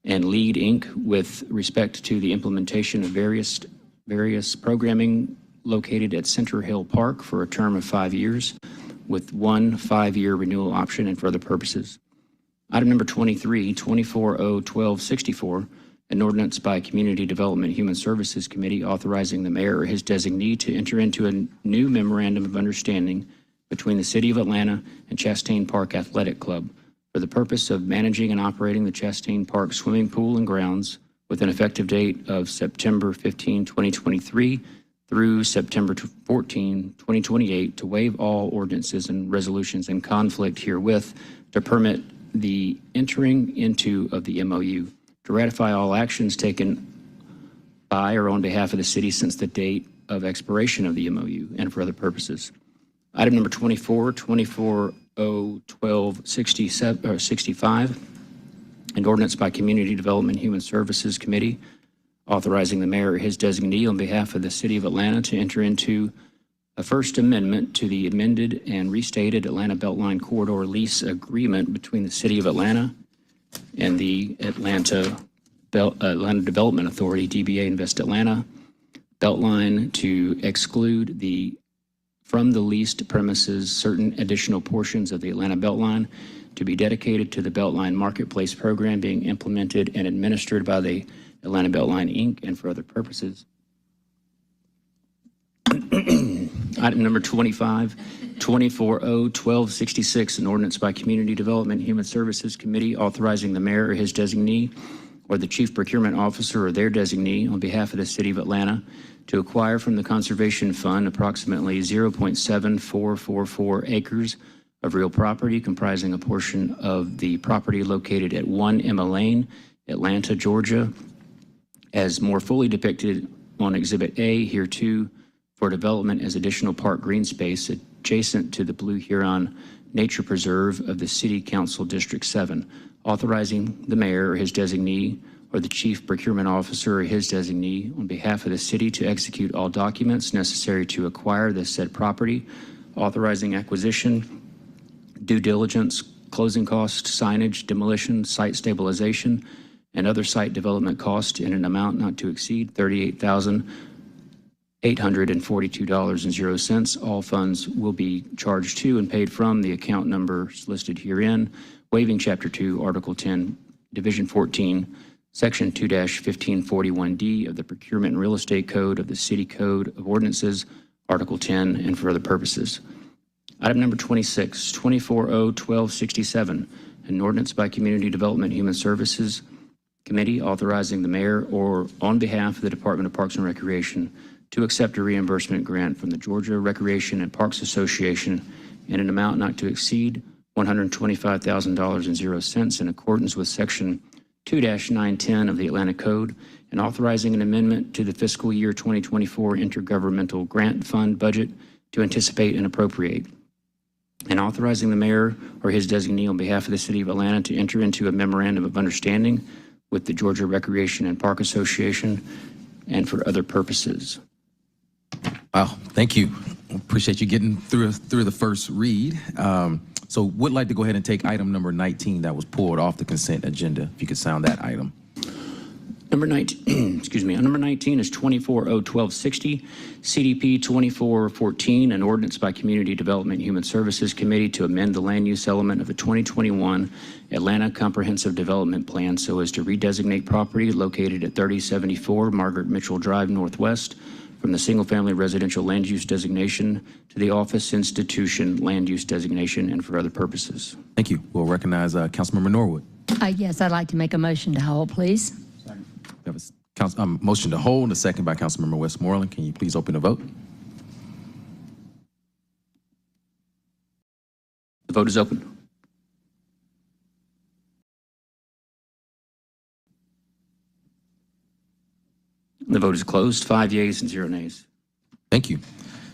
[SPEAKER 5] and LEAD, Inc. with respect to the implementation of various programming located at Center Hill Park for a term of 5 years with 1 5-year renewal option and for other purposes. Item number 23, 240-1264, an ordinance by Community Development and Human Services Committee authorizing the mayor or his designee to enter into a new memorandum of understanding between the City of Atlanta and Chastain Park Athletic Club for the purpose of managing and operating the Chastain Park swimming pool and grounds with an effective date of September 15, 2023 through September 14, 2028, to waive all ordinances and resolutions in conflict herewith, to permit the entering into of the MOU, to ratify all actions taken by or on behalf of the city since the date of expiration of the MOU, and for other purposes. Item number 24, 240-1265, an ordinance by Community Development and Human Services Committee authorizing the mayor or his designee on behalf of the City of Atlanta to enter into a First Amendment to the amended and restated Atlanta Beltline Corridor Lease Agreement between the City of Atlanta and the Atlanta Development Authority, DBA Invest Atlanta Beltline, to exclude from the leased premises certain additional portions of the Atlanta Beltline to be dedicated to the Beltline Marketplace program being implemented and administered by the Atlanta Beltline, Inc., and for other purposes. Item number 25, 240-1266, an ordinance by Community Development and Human Services Committee authorizing the mayor or his designee or the chief procurement officer or their designee on behalf of the City of Atlanta to acquire from the Conservation Fund approximately 0.7444 acres of real property comprising a portion of the property located at 1 Emma Lane, Atlanta, Georgia, as more fully depicted on Exhibit A hereto, for development as additional park green space adjacent to the Blue Huron Nature Preserve of the City Council District 7, authorizing the mayor or his designee or the chief procurement officer or his designee on behalf of the city to execute all documents necessary to acquire the said property, authorizing acquisition, due diligence, closing costs, signage, demolition, site stabilization, and other site development costs in an amount not to exceed $38,842.00. All funds will be charged to and paid from the account numbers listed herein, waiving Chapter 2, Article 10, Division 14, Section 2-1541D of the Procurement and Real Estate Code of the City Code of Ordinances, Article 10, and for other purposes. Item number 26, 240-1267, an ordinance by Community Development and Human Services Committee authorizing the mayor or on behalf of the Department of Parks and Recreation to accept a reimbursement grant from the Georgia Recreation and Parks Association in an amount not to exceed $125,000.00 in accordance with Section 2-910 of the Atlanta Code, and authorizing an amendment to the fiscal year 2024 intergovernmental grant fund budget to anticipate and appropriate, and authorizing the mayor or his designee on behalf of the City of Atlanta to enter into a memorandum of understanding with the Georgia Recreation and Park Association and for other purposes.
[SPEAKER 1] Wow, thank you. Appreciate you getting through the first read. So would like to go ahead and take item number 19 that was pulled off the consent agenda. If you could sound that item.
[SPEAKER 5] Number 19, excuse me, number 19 is 240-1260, CDP 2414, an ordinance by Community Development and Human Services Committee to amend the land use element of the 2021 Atlanta Comprehensive Development Plan so as to redesignate property located at 3074 Margaret Mitchell Drive Northwest from the single-family residential land use designation to the office institution land use designation and for other purposes.
[SPEAKER 1] Thank you. We'll recognize Councilmember Norwood.
[SPEAKER 3] Yes, I'd like to make a motion to hold, please.
[SPEAKER 1] We have a motion to hold, a second by Councilmember Westmoreland. Can you please open the vote?
[SPEAKER 5] The vote is open. The vote is closed. 5 yeas and 0 nays.
[SPEAKER 1] Thank you.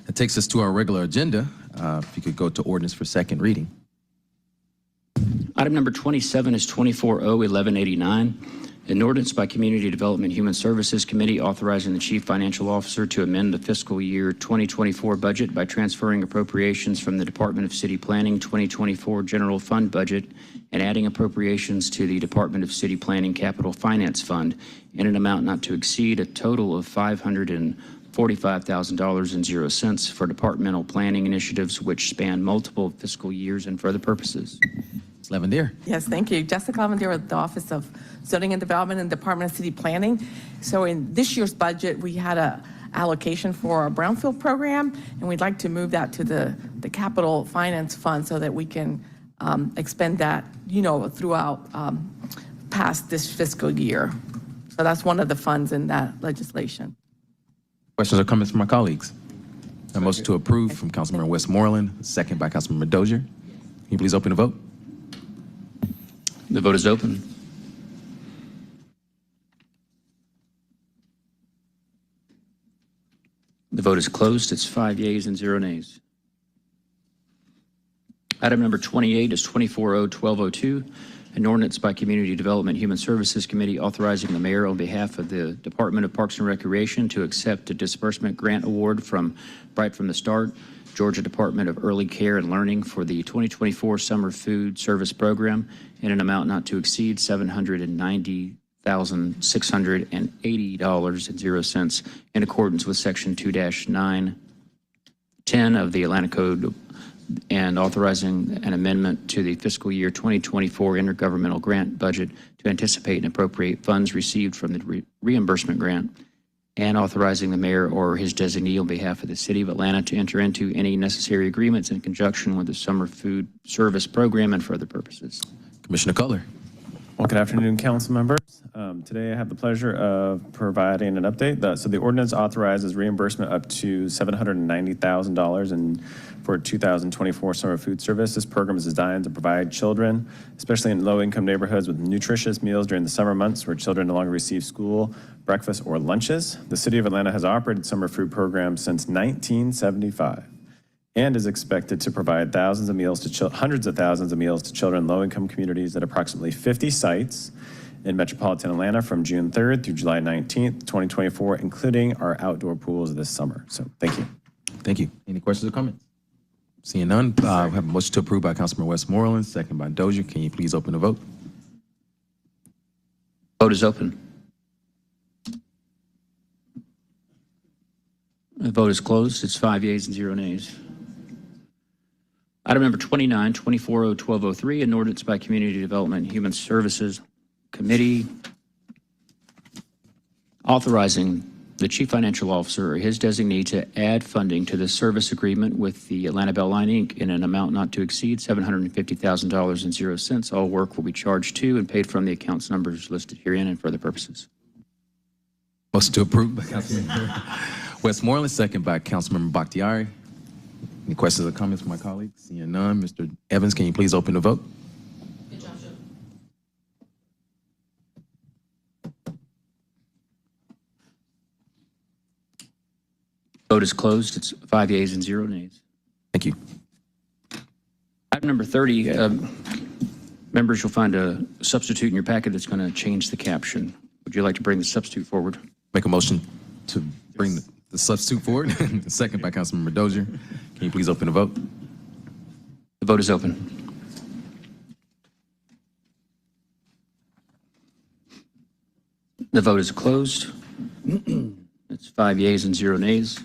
[SPEAKER 1] That takes us to our regular agenda. If you could go to ordinance for second reading.
[SPEAKER 5] Item number 27 is 24-0-1189, an ordinance by Community Development and Human Services Committee authorizing the Chief Financial Officer to amend the fiscal year 2024 budget by transferring appropriations from the Department of City Planning 2024 General Fund budget and adding appropriations to the Department of City Planning Capital Finance Fund in an amount not to exceed a total of $545,000.00 for departmental planning initiatives which span multiple fiscal years and for other purposes.
[SPEAKER 1] Ms. Lavendier.
[SPEAKER 17] Yes, thank you. Jessica Lavendier with the Office of Zoning and Development and Department of City Planning. So in this year's budget, we had a allocation for our Brownfield program, and we'd like to move that to the Capital Finance Fund so that we can expend that, throughout past this fiscal year. So that's one of the funds in that legislation.
[SPEAKER 1] Questions or comments from my colleagues? A motion to approve from Councilmember Westmoreland, second by Councilmember Dozier. Can you please open the vote?
[SPEAKER 5] The vote is open. The vote is closed. It's 5 yeas and 0 nays. Item number 28 is 24-0-1202, an ordinance by Community Development Human Services Committee authorizing the mayor on behalf of the Department of Parks and Recreation to accept a disbursement grant award from Bright from the Start, Georgia Department of Early Care and Learning for the 2024 Summer Food Service Program in an amount not to exceed $790,680.00 in accordance with Section 2-910 of the Atlanta Code and authorizing an amendment to the fiscal year 2024 intergovernmental grant budget to anticipate and appropriate funds received from the reimbursement grant, and authorizing the mayor or his designee on behalf of the City of Atlanta to enter into any necessary agreements in conjunction with the Summer Food Service Program and for other purposes.
[SPEAKER 1] Commissioner Cutler.
[SPEAKER 18] Well, good afternoon, council members. Today I have the pleasure of providing an update. So the ordinance authorizes reimbursement up to $790,000 for 2024 summer food service. This program is designed to provide children, especially in low-income neighborhoods, with nutritious meals during the summer months where children no longer receive school, breakfast, or lunches. The City of Atlanta has operated summer food programs since 1975. And is expected to provide thousands of meals to hundreds of thousands of meals to children in low-income communities at approximately 50 sites in metropolitan Atlanta from June 3rd through July 19th, 2024, including our outdoor pools this summer. So thank you.
[SPEAKER 1] Thank you. Any questions or comments? Seeing none, we have a motion to approve by Councilman Westmoreland, second by Dozier. Can you please open the vote?
[SPEAKER 5] Vote is open. The vote is closed. It's 5 yeas and 0 nays. Item number 29, 24-0-1203, an ordinance by Community Development and Human Services Committee authorizing the Chief Financial Officer or his designee to add funding to the service agreement with the Atlanta Bell Line, Inc. in an amount not to exceed $750,000.00. All work will be charged to and paid from the accounts numbers listed herein and for other purposes.
[SPEAKER 1] Motion to approve by Councilman Westmoreland, second by Councilmember Bakhtiari. Any questions or comments from my colleagues? Seeing none, Mr. Evans, can you please open the vote?
[SPEAKER 5] Vote is closed. It's 5 yeas and 0 nays.
[SPEAKER 1] Thank you.
[SPEAKER 5] Item number 30, members, you'll find a substitute in your packet that's going to change the caption. Would you like to bring the substitute forward?
[SPEAKER 1] Make a motion to bring the substitute forward. Second by Councilmember Dozier. Can you please open the vote?
[SPEAKER 5] The vote is open. The vote is closed. It's 5 yeas and 0 nays.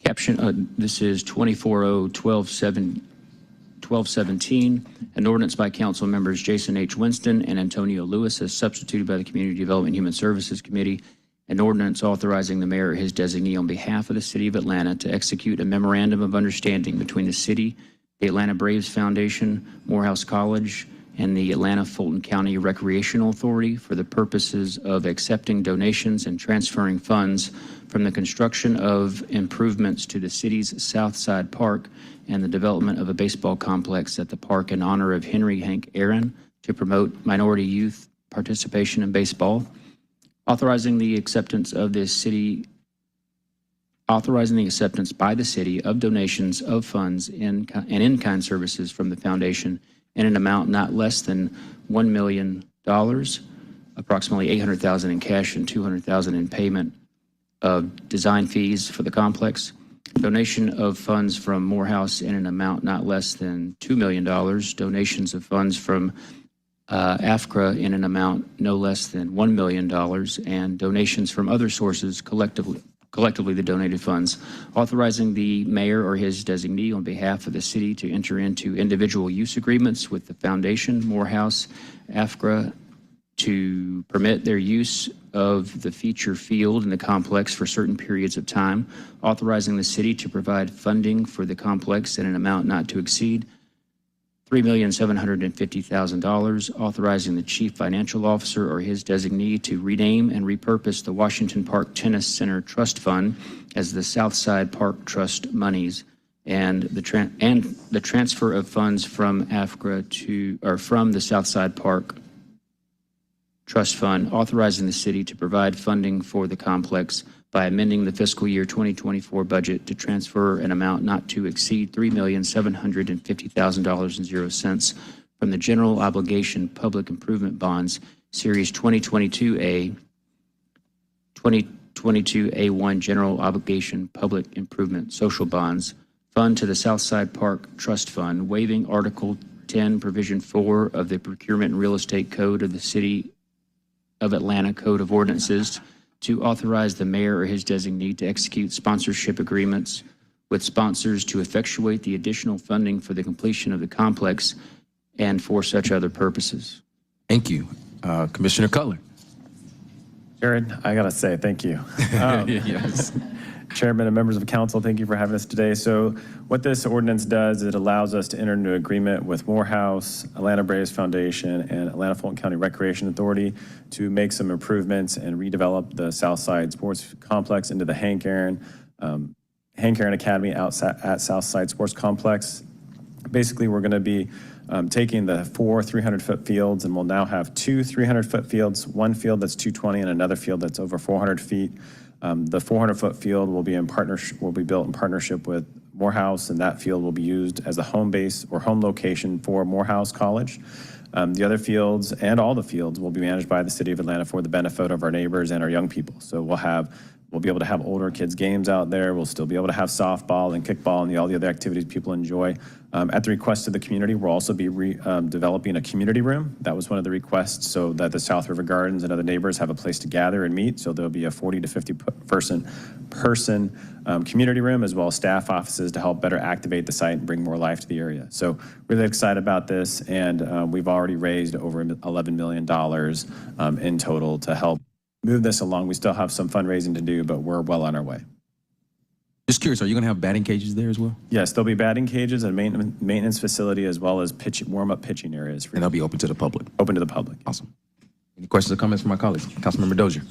[SPEAKER 5] Caption, this is 24-0-1217, an ordinance by council members Jason H. Winston and Antonio Lewis as substituted by the Community Development and Human Services Committee An ordinance authorizing the mayor or his designee on behalf of the city of Atlanta to execute a memorandum of understanding between the city, the Atlanta Braves Foundation, Morehouse College, and the Atlanta Fulton County Recreational Authority for the purposes of accepting donations and transferring funds from the construction of improvements to the city's South Side Park and the development of a baseball complex at the park in honor of Henry Hank Aaron to promote minority youth participation in baseball. Authorizing the acceptance by the city of donations of funds and in-kind services from the foundation in an amount not less than $1 million, approximately $800,000 in cash and $200,000 in payment of design fees for the complex. Donation of funds from Morehouse in an amount not less than $2 million. Donations of funds from AFCRA in an amount no less than $1 million, and donations from other sources, collectively the donated funds. Authorizing the mayor or his designee on behalf of the city to enter into individual use agreements with the foundation, Morehouse, AFCRA, to permit their use of the feature field in the complex for certain periods of time. Authorizing the city to provide funding for the complex in an amount not to exceed $3,750,000, authorizing the chief financial officer or his designee to rename and repurpose the Washington Park Tennis Center Trust Fund as the Southside Park Trust monies, and the transfer of funds from AFCRA from the Southside Park Trust Fund, authorizing the city to provide funding for the complex by amending the fiscal year 2024 budget to transfer an amount not to exceed $3,750,000.00 from the general obligation public improvement bonds, Series 2022A, 2022A1 general obligation public improvement social bonds fund to the Southside Park Trust Fund, waiving Article 10, Provision 4 of the Procurement and Real Estate Code of the City of Atlanta Code of Ordinances, to authorize the mayor or his designee to execute sponsorship agreements with sponsors to effectuate the additional funding for the completion of the complex and for such other purposes.
[SPEAKER 1] Thank you. Commissioner Cutler.
[SPEAKER 18] Jared, I gotta say thank you.
[SPEAKER 1] Yes.
[SPEAKER 18] Chairman and members of council, thank you for having us today. So what this ordinance does is it allows us to enter into agreement with Morehouse, Atlanta Braves Foundation, and Atlanta Fulton County Recreation Authority to make some improvements and redevelop the Southside Sports Complex into the Hank Aaron Academy at Southside Sports Complex. Basically, we're going to be taking the 4 300-foot fields, and we'll now have 2 300-foot fields, one field that's 220 and another field that's over 400 feet. The 400-foot field will be built in partnership with Morehouse, and that field will be used as a home base or home location for Morehouse College. The other fields and all the fields will be managed by the City of Atlanta for the benefit of our neighbors and our young people. So we'll be able to have older kids' games out there. We'll still be able to have softball and kickball and all the other activities people enjoy. At the request of the community, we'll also be developing a community room. That was one of the requests, so that the South River Gardens and other neighbors have a place to gather and meet. So there'll be a 40 to 50 person community room, as well as staff offices to help better activate the site and bring more life to the area. So really excited about this, and we've already raised over $11 million in total to help move this along. We still have some fundraising to do, but we're well on our way.
[SPEAKER 1] Just curious, are you going to have batting cages there as well?
[SPEAKER 18] Yes, there'll be batting cages and maintenance facility, as well as warm-up pitching areas.
[SPEAKER 1] And they'll be open to the public?
[SPEAKER 18] Open to the public.
[SPEAKER 1] Awesome. Any questions or comments from my colleagues? Councilmember Dozier.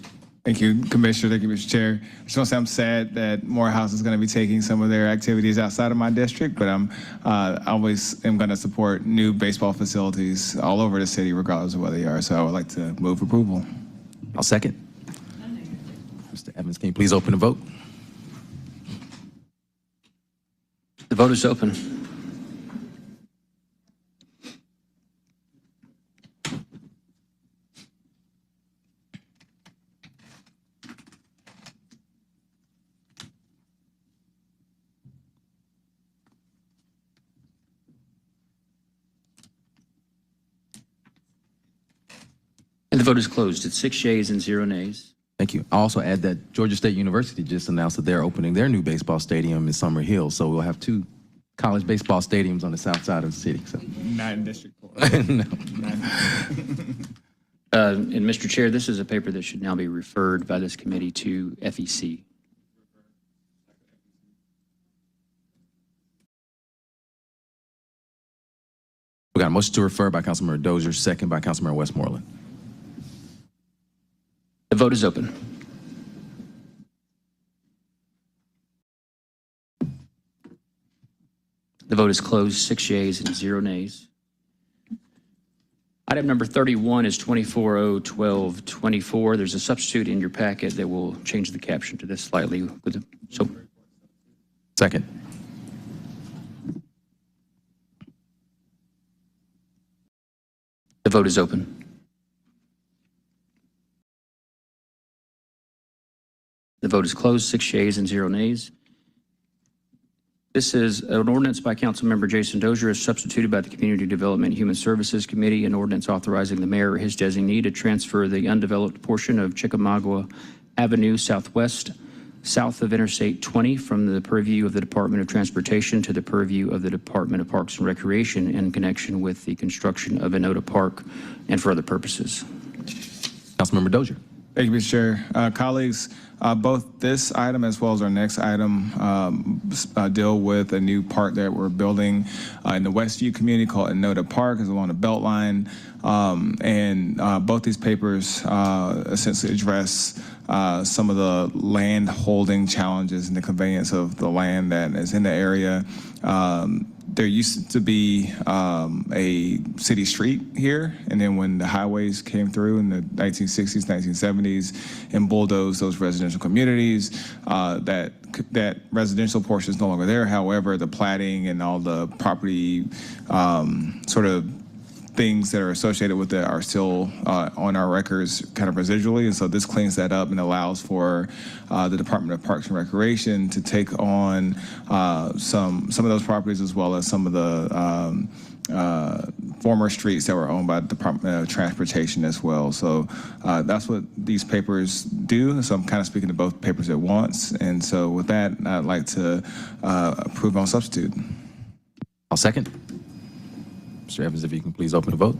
[SPEAKER 10] Thank you, Commissioner. Thank you, Mr. Chair. I just want to say I'm sad that Morehouse is going to be taking some of their activities outside of my district, but I always am going to support new baseball facilities all over the city, regardless of where they are. So I would like to move approval.
[SPEAKER 1] I'll second. Mr. Evans, can you please open the vote?
[SPEAKER 5] The vote is open. And the vote is closed. It's 6 yeas and 0 nays.
[SPEAKER 1] Thank you. I'll also add that Georgia State University just announced that they're opening their new baseball stadium in Summer Hill. So we'll have 2 college baseball stadiums on the south side of the city. So.
[SPEAKER 10] Not in District 4.
[SPEAKER 1] No.
[SPEAKER 5] And Mr. Chair, this is a paper that should now be referred by this committee to FEC.
[SPEAKER 1] We got a motion to refer by Councilmember Dozier, second by Councilmember Westmoreland.
[SPEAKER 5] The vote is open. The vote is closed, 6 yeas and 0 nays. Item number 31 is 24-012-24. There's a substitute in your packet that will change the caption to this slightly.
[SPEAKER 1] Second.
[SPEAKER 5] The vote is open. The vote is closed, 6 yeas and 0 nays. This is an ordinance by Councilmember Jason Dozier as substituted by the Community Development and Human Services Committee, an ordinance authorizing the mayor or his designee to transfer the undeveloped portion of Chickamauga Avenue Southwest, south of Interstate 20, from the purview of the Department of Transportation to the purview of the Department of Parks and Recreation in connection with the construction of Enoda Park and for other purposes.
[SPEAKER 1] Councilmember Dozier.
[SPEAKER 10] Thank you, Mr. Chair. Colleagues, both this item as well as our next item deal with a new park that we're building in the Westview community called Enoda Park. It's along the Beltline. And both these papers essentially address some of the land holding challenges and the conveyance of the land that is in the area. There used to be a city street here, and then when the highways came through in the 1960s, 1970s, and bulldozed those residential communities, that residential portion is no longer there. However, the platting and all the property sort of things that are associated with it are still on our records kind of residually. And so this cleans that up and allows for the Department of Parks and Recreation to take on some of those properties as well as some of the former streets that were owned by the Department of Transportation as well. So that's what these papers do. So I'm kind of speaking to both papers at once. And so with that, I'd like to approve on substitute.
[SPEAKER 1] I'll second. Mr. Evans, if you can please open the vote.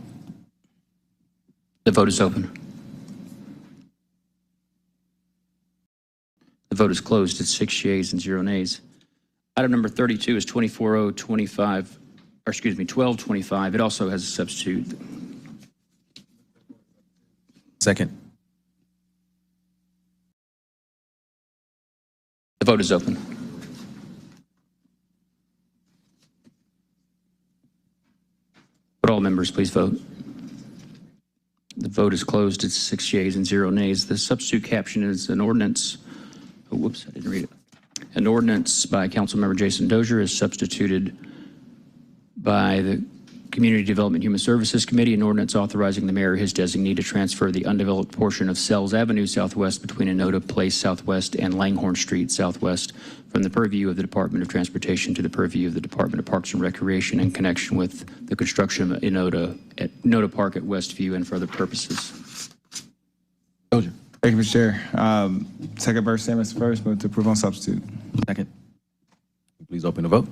[SPEAKER 5] The vote is open. The vote is closed. It's 6 yeas and 0 nays. Item number 32 is 1225. It also has a substitute.
[SPEAKER 1] Second.
[SPEAKER 5] The vote is open. Would all members please vote? The vote is closed. It's 6 yeas and 0 nays. The substitute caption is an ordinance. Oh, whoops, I didn't read it. An ordinance by Councilmember Jason Dozier is substituted by the Community Development and Human Services Committee, an ordinance authorizing the mayor or his designee to transfer the undeveloped portion of Sells Avenue Southwest between Enoda Place Southwest and Langhorne Street Southwest from the purview of the Department of Transportation to the purview of the Department of Parks and Recreation in connection with the construction of Enoda Park at Westview and for other purposes.
[SPEAKER 1] Dozier.
[SPEAKER 10] Thank you, Mr. Chair. Second verse, same as the first, move to approve on substitute.
[SPEAKER 1] Second. Please open the vote.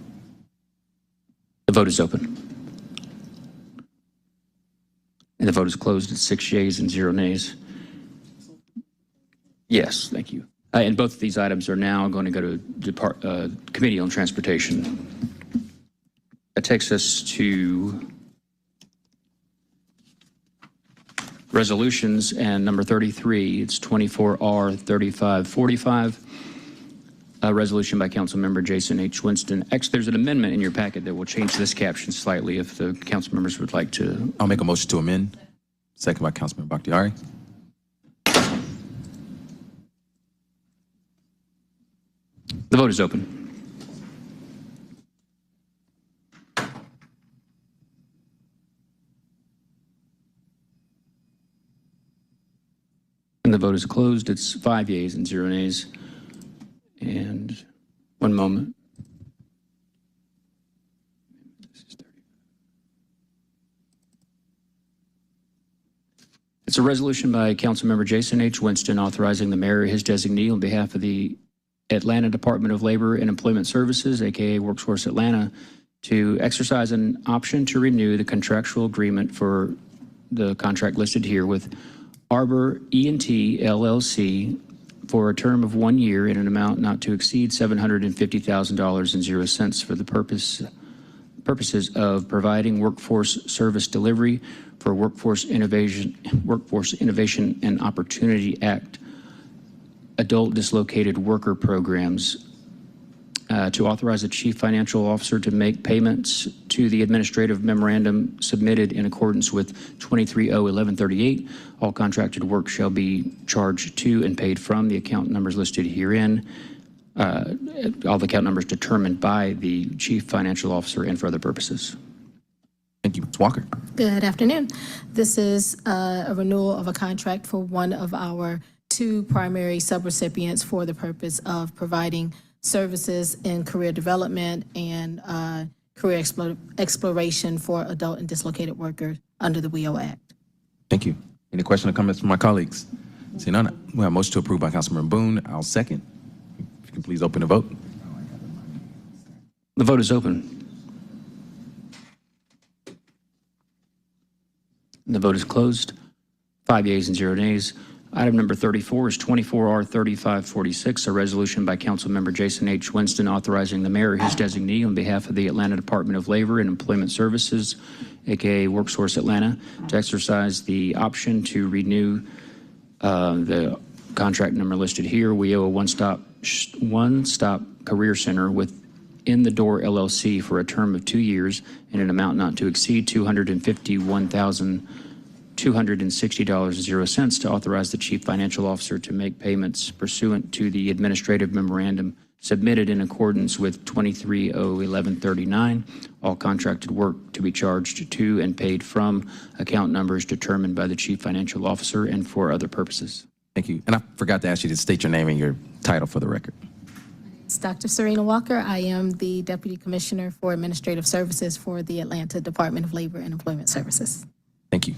[SPEAKER 5] The vote is open. And the vote is closed at 6 yeas and 0 nays. Yes, thank you. And both of these items are now going to go to Committee on Transportation. That takes us to resolutions, and number 33, it's 24R3545. A resolution by Councilmember Jason H. Winston. Actually, there's an amendment in your packet that will change this caption slightly if the council members would like to.
[SPEAKER 1] I'll make a motion to amend. Second by Councilmember Bakhtiari.
[SPEAKER 5] The vote is open. And the vote is closed. It's 5 yeas and 0 nays. And one moment. It's a resolution by Councilmember Jason H. Winston authorizing the mayor or his designee on behalf of the Atlanta Department of Labor and Employment Services, aka Workforce Atlanta, to exercise an option to renew the contractual agreement for the contract listed here with Arbor E&T LLC for a term of 1 year in an amount not to exceed $750,000.00 for the purposes of providing workforce service delivery for Workforce Innovation and Opportunity Act adult dislocated worker programs, to authorize the Chief Financial Officer to make payments to the administrative memorandum submitted in accordance with 23-0-1138. All contracted work shall be charged to and paid from the account numbers listed herein. All the account numbers determined by the Chief Financial Officer and for other purposes.
[SPEAKER 1] Thank you. Ms. Walker.
[SPEAKER 19] Good afternoon. This is a renewal of a contract for one of our 2 primary subrecipients for the purpose of providing services in career development and career exploration for adult and dislocated workers under the WEO Act.
[SPEAKER 1] Thank you. Any questions or comments from my colleagues? Seeing none, we have a motion to approve by Councilmember Boone. I'll second. If you can please open the vote.
[SPEAKER 5] The vote is open. The vote is closed. 5 yeas and 0 nays. Item number 34 is 24R3546, a resolution by Councilmember Jason H. Winston authorizing the mayor or his designee on behalf of the Atlanta Department of Labor and Employment Services, aka WorkSource Atlanta, to exercise the option to renew the contract number listed here. We owe a one-stop career center within the Door LLC for a term of 2 years in an amount not to exceed $251,260.00 to authorize the Chief Financial Officer to make payments pursuant to the administrative memorandum submitted in accordance with 23-0-1139. All contracted work to be charged to and paid from account numbers determined by the Chief Financial Officer and for other purposes.
[SPEAKER 1] Thank you. And I forgot to ask you to state your name and your title for the record.
[SPEAKER 19] It's Dr. Serena Walker. I am the Deputy Commissioner for Administrative Services for the Atlanta Department of Labor and Employment Services.
[SPEAKER 1] Thank you.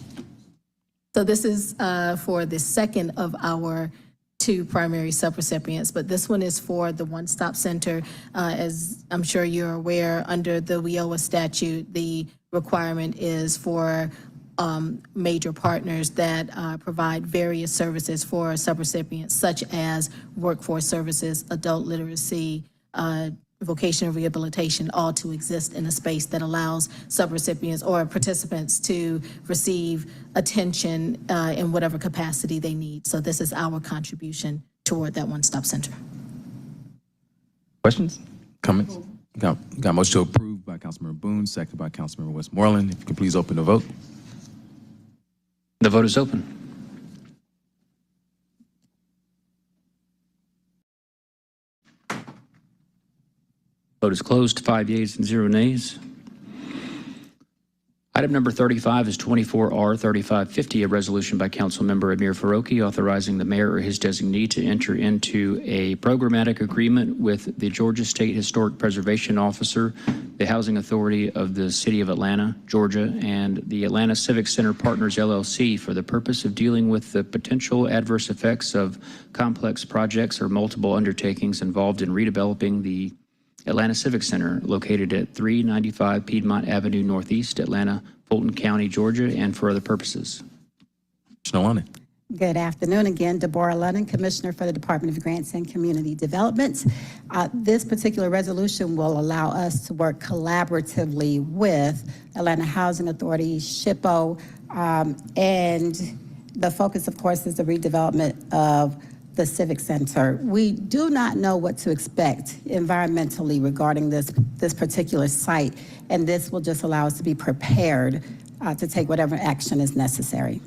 [SPEAKER 19] So this is for the second of our 2 primary subrecipients, but this one is for the one-stop center. As I'm sure you're aware, under the WIOA statute, the requirement is for major partners that provide various services for subrecipients, such as workforce services, adult literacy, vocational rehabilitation, all to exist in a space that allows subrecipients or participants to receive attention in whatever capacity they need. So this is our contribution toward that one-stop center.
[SPEAKER 1] Questions? Comments? Got a motion to approve by Councilmember Boone, second by Councilmember Westmoreland. If you can please open the vote.
[SPEAKER 5] The vote is open. Vote is closed. 5 yeas and 0 nays. Item number 35 is 24R3550, a resolution by Councilmember Amir Faroqi authorizing the mayor or his designee to enter into a programmatic agreement with the Georgia State Historic Preservation Officer, the Housing Authority of the City of Atlanta, Georgia, and the Atlanta Civic Center Partners, LLC for the purpose of dealing with the potential adverse effects of complex projects or multiple undertakings involved in redeveloping the Atlanta Civic Center, located at 395 Piedmont Avenue Northeast, Atlanta, Fulton County, Georgia, and for other purposes.
[SPEAKER 15] Good afternoon again. Deborah Lennon, Commissioner for the Department of Grants and Community Development. This particular resolution will allow us to work collaboratively with Atlanta Housing Authority, SHPO, and the focus, of course, is the redevelopment of the Civic Center. We do not know what to expect environmentally regarding this particular site, and this will just allow us to be prepared to take whatever action is necessary.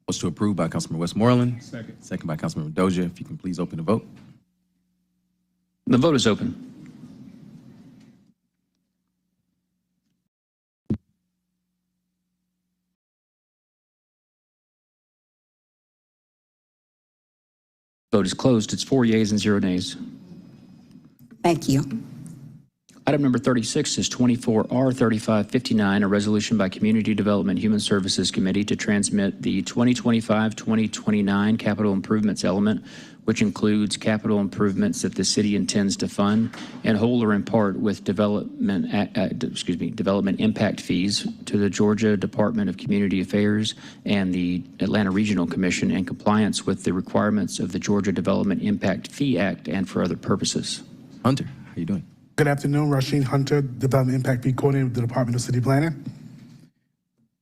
[SPEAKER 1] Motion to approve by Councilmember Westmoreland.
[SPEAKER 10] Second.
[SPEAKER 1] Second by Councilmember Doja. If you can please open the vote.
[SPEAKER 5] The vote is open. Vote is closed. It's 4 yeas and 0 nays.
[SPEAKER 15] Thank you.
[SPEAKER 5] Item number 36 is 24R3559, a resolution by Community Development Human Services Committee to transmit the 2025-2029 capital improvements element which includes capital improvements that the city intends to fund, and whole or in part with development impact fees to the Georgia Department of Community Affairs and the Atlanta Regional Commission in compliance with the requirements of the Georgia Development Impact Fee Act and for other purposes.
[SPEAKER 1] Hunter, how you doing?
[SPEAKER 20] Good afternoon, Rasheen Hunter, Development Impact Fee Coordinator with the Department of City Planning.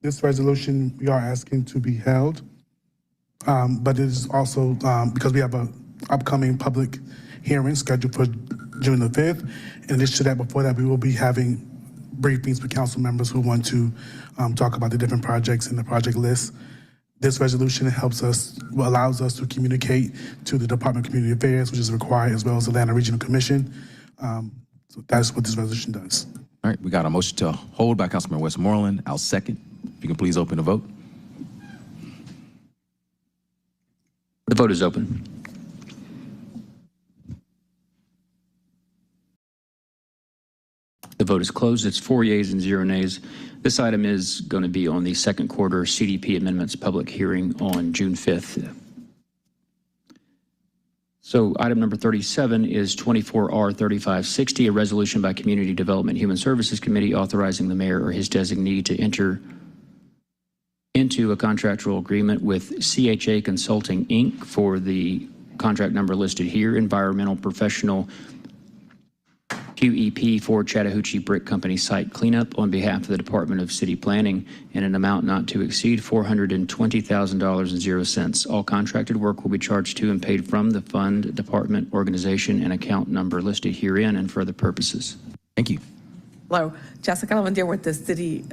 [SPEAKER 20] This resolution we are asking to be held, but it is also because we have an upcoming public hearing scheduled for June the 5th. In addition to that, before that, we will be having briefings with council members who want to talk about the different projects in the project list. This resolution allows us to communicate to the Department of Community Affairs, which is required, as well as the Atlanta Regional Commission. So that's what this resolution does.
[SPEAKER 1] All right, we got a motion to hold by Councilman Westmoreland. I'll second. If you can please open the vote.
[SPEAKER 5] The vote is open. The vote is closed. It's 4 yeas and 0 nays. This item is going to be on the second quarter CDP amendments public hearing on June 5th. So item number 37 is 24R3560, a resolution by Community Development Human Services Committee authorizing the mayor or his designee to enter into a contractual agreement with CHA Consulting, Inc. for the contract number listed here, Environmental Professional QEP for Chattahoochee Brick Company site cleanup on behalf of the Department of City Planning in an amount not to exceed $420,000.00. All contracted work will be charged to and paid from the fund, department, organization, and account number listed herein and for other purposes.
[SPEAKER 1] Thank you.
[SPEAKER 17] Hello, Jessica Lavandier with the City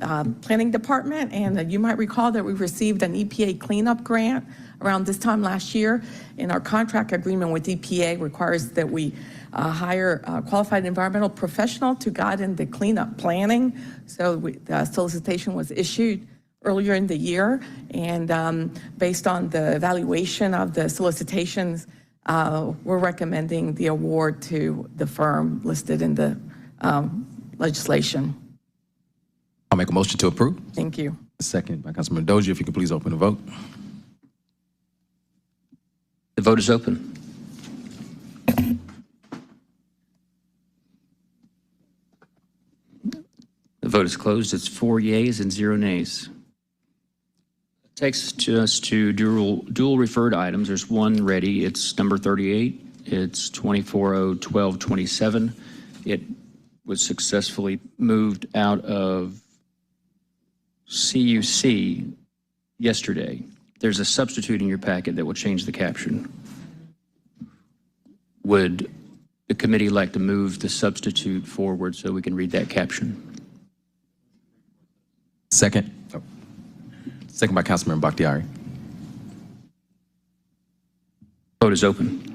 [SPEAKER 17] Planning Department, and you might recall that we received an EPA cleanup grant around this time last year, and our contract agreement with EPA requires that we hire a qualified environmental professional to guide in the cleanup planning. So the solicitation was issued earlier in the year, and based on the evaluation of the solicitations, we're recommending the award to the firm listed in the legislation.
[SPEAKER 1] I'll make a motion to approve.
[SPEAKER 17] Thank you.
[SPEAKER 1] Second by Councilman Dozier. If you could please open the vote.
[SPEAKER 5] The vote is open. The vote is closed. It's 4 yeas and 0 nays. Takes us to dual referred items. There's one ready. It's number 38. It's 24O1227. It was successfully moved out of CUC yesterday. There's a substitute in your packet that will change the caption. Would the committee like to move the substitute forward so we can read that caption?
[SPEAKER 1] Second. Oh. Second by Councilman Bakhtiari.
[SPEAKER 5] Vote is open.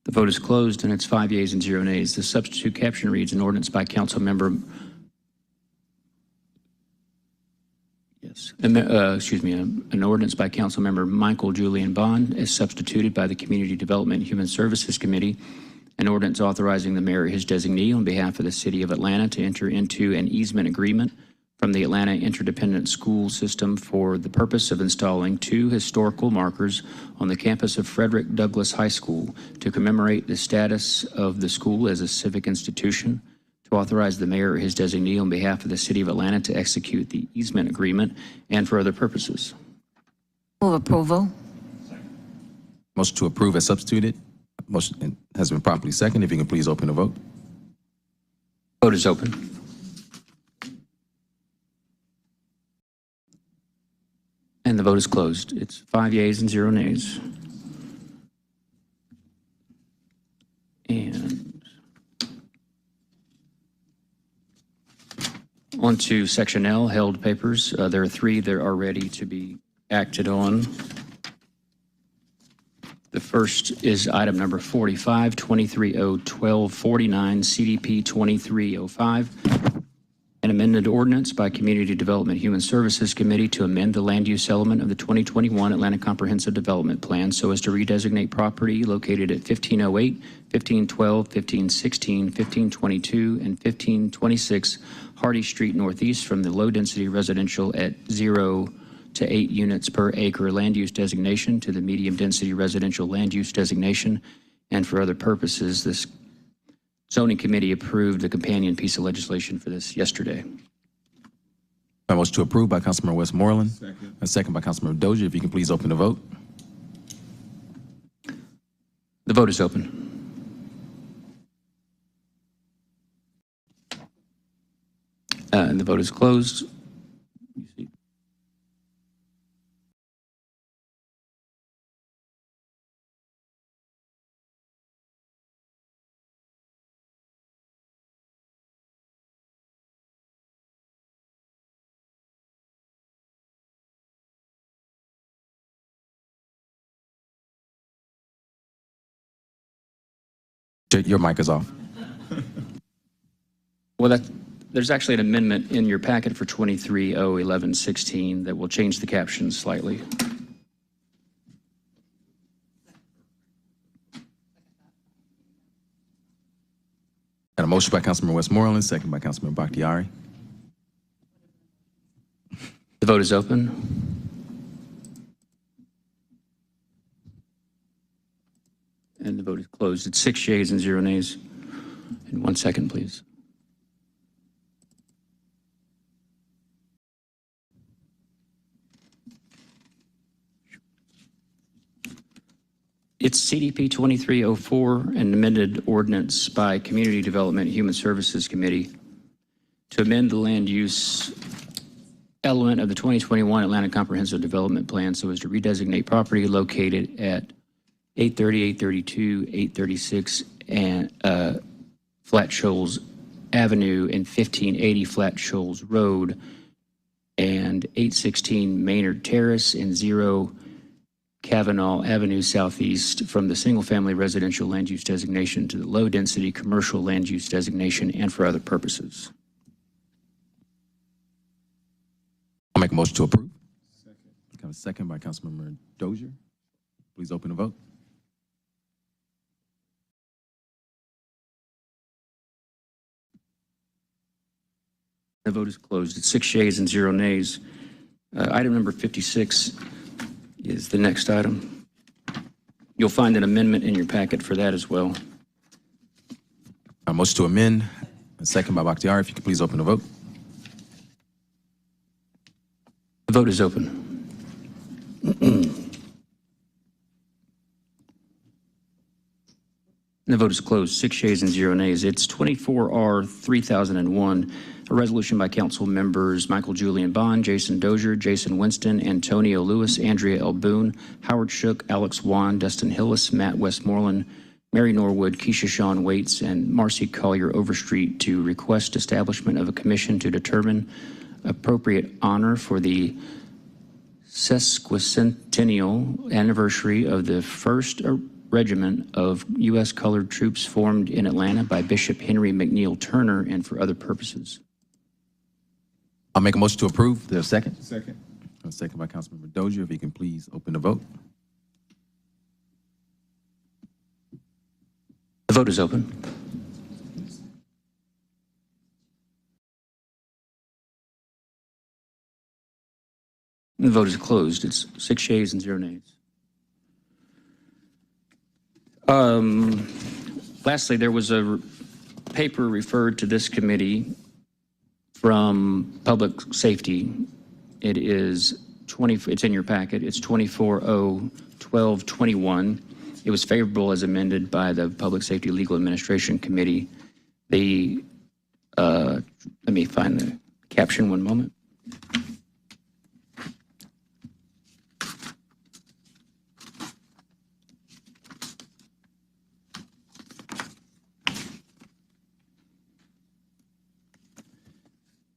[SPEAKER 5] The vote is closed, and it's 5 yeas and 0 nays. The substitute caption reads, an ordinance by council member, an ordinance by council member Michael Julian Bond is substituted by the Community Development and Human Services Committee. An ordinance authorizing the mayor or his designee on behalf of the city of Atlanta to enter into an easement agreement from the Atlanta Interdependent School System for the purpose of installing 2 historical markers on the campus of Frederick Douglass High School to commemorate the status of the school as a civic institution, to authorize the mayor or his designee on behalf of the city of Atlanta to execute the easement agreement and for other purposes.
[SPEAKER 7] Move approval.
[SPEAKER 1] Motion to approve as substituted. Motion has been properly seconded. If you can please open the vote.
[SPEAKER 5] Vote is open. And the vote is closed. It's 5 yeas and 0 nays. And on to Section L, held papers. There are 3 that are ready to be acted on. The first is item number 45, 23O1249, CDP 2305. An amended ordinance by Community Development Human Services Committee to amend the land use element of the 2021 Atlanta Comprehensive Development Plan so as to redesignate property located at 1508, 1512, 1516, 1522, and 1526 Hardy Street Northeast from the low-density residential at 0 to 8 units per acre land use designation to the medium-density residential land use designation, and for other purposes. This zoning committee approved the companion piece of legislation for this yesterday.
[SPEAKER 1] A motion to approve by Councilmember Westmoreland. Second. A second by Councilmember Dozier. If you can please open the vote.
[SPEAKER 5] The vote is open. And the vote is closed.
[SPEAKER 1] Your mic is off.
[SPEAKER 5] Well, there's actually an amendment in your packet for 23-0-11-16 that will change the captions slightly.
[SPEAKER 1] And a motion by Councilmember Westmoreland, second by Councilmember Bakhtiari.
[SPEAKER 5] The vote is open. And the vote is closed. It's 6 yeas and 0 nays. In 1 second, please. It's CDP 2304, an amended ordinance by Community Development Human Services Committee to amend the land use element of the 2021 Atlanta Comprehensive Development Plan so as to redesignate property located at 830, 832, 836, and Flat Shoals Avenue and 1580 Flat Shoals Road and 816 Maynard Terrace and 0 Kavanaugh Avenue Southeast from the single-family residential land use designation to the low-density commercial land use designation and for other purposes.
[SPEAKER 1] I'll make a motion to approve. Second. A second by Councilmember Dozier. Please open the vote.
[SPEAKER 5] The vote is closed. It's 6 yeas and 0 nays. Item number 56 is the next item. You'll find an amendment in your packet for that as well.
[SPEAKER 1] A motion to amend, a second by Bakhtiari. If you could please open the vote.
[SPEAKER 5] The vote is open. The vote is closed. 6 yeas and 0 nays. It's 24R 3001, a resolution by council members Michael Julian Bond, Jason Dozier, Jason Winston, Antonio Lewis, Andrea L. Boone, Howard Shook, Alex Wan, Dustin Hillis, Matt Westmoreland, Mary Norwood, Keisha Shawn Waits, and Marcy Collier Overstreet to request establishment of a commission to determine appropriate honor for the sesquicentennial anniversary of the first regiment of U.S. colored troops formed in Atlanta by Bishop Henry McNeil Turner and for other purposes.
[SPEAKER 1] I'll make a motion to approve. There's a second?
[SPEAKER 10] Second.
[SPEAKER 1] A second by Councilmember Dozier. If you can please open the vote.
[SPEAKER 5] The vote is open. The vote is closed. It's 6 yeas and 0 nays. Lastly, there was a paper referred to this committee from Public Safety. It is it's in your packet. It's 24-0-12-21. It was favorable as amended by the Public Safety Legal Administration Committee. Let me find the caption 1 moment.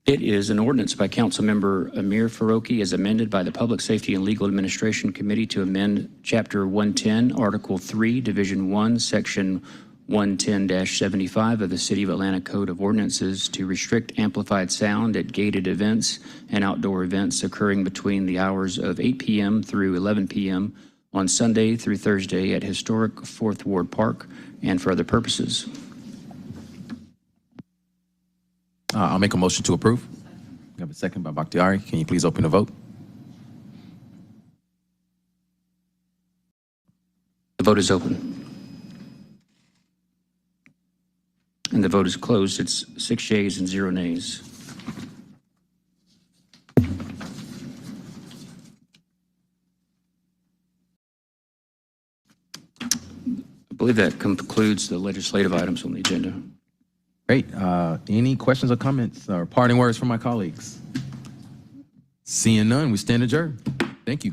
[SPEAKER 5] It is an ordinance by Councilmember Amir Faroqi as amended by the Public Safety and Legal Administration Committee to amend Chapter 110, Article 3, Division 1, Section 110-75 of the City of Atlanta Code of Ordinances to restrict amplified sound at gated events and outdoor events occurring between the hours of 8 p.m. through 11 p.m. on Sunday through Thursday at historic Fourth Ward Park and for other purposes.
[SPEAKER 1] I'll make a motion to approve. We have a second by Bakhtiari. Can you please open the vote?
[SPEAKER 5] The vote is open. And the vote is closed. It's 6 yeas and 0 nays. I believe that concludes the legislative items on the agenda.
[SPEAKER 1] Great. Any questions or comments or parting words from my colleagues? Seeing none, we stand adjourned. Thank you.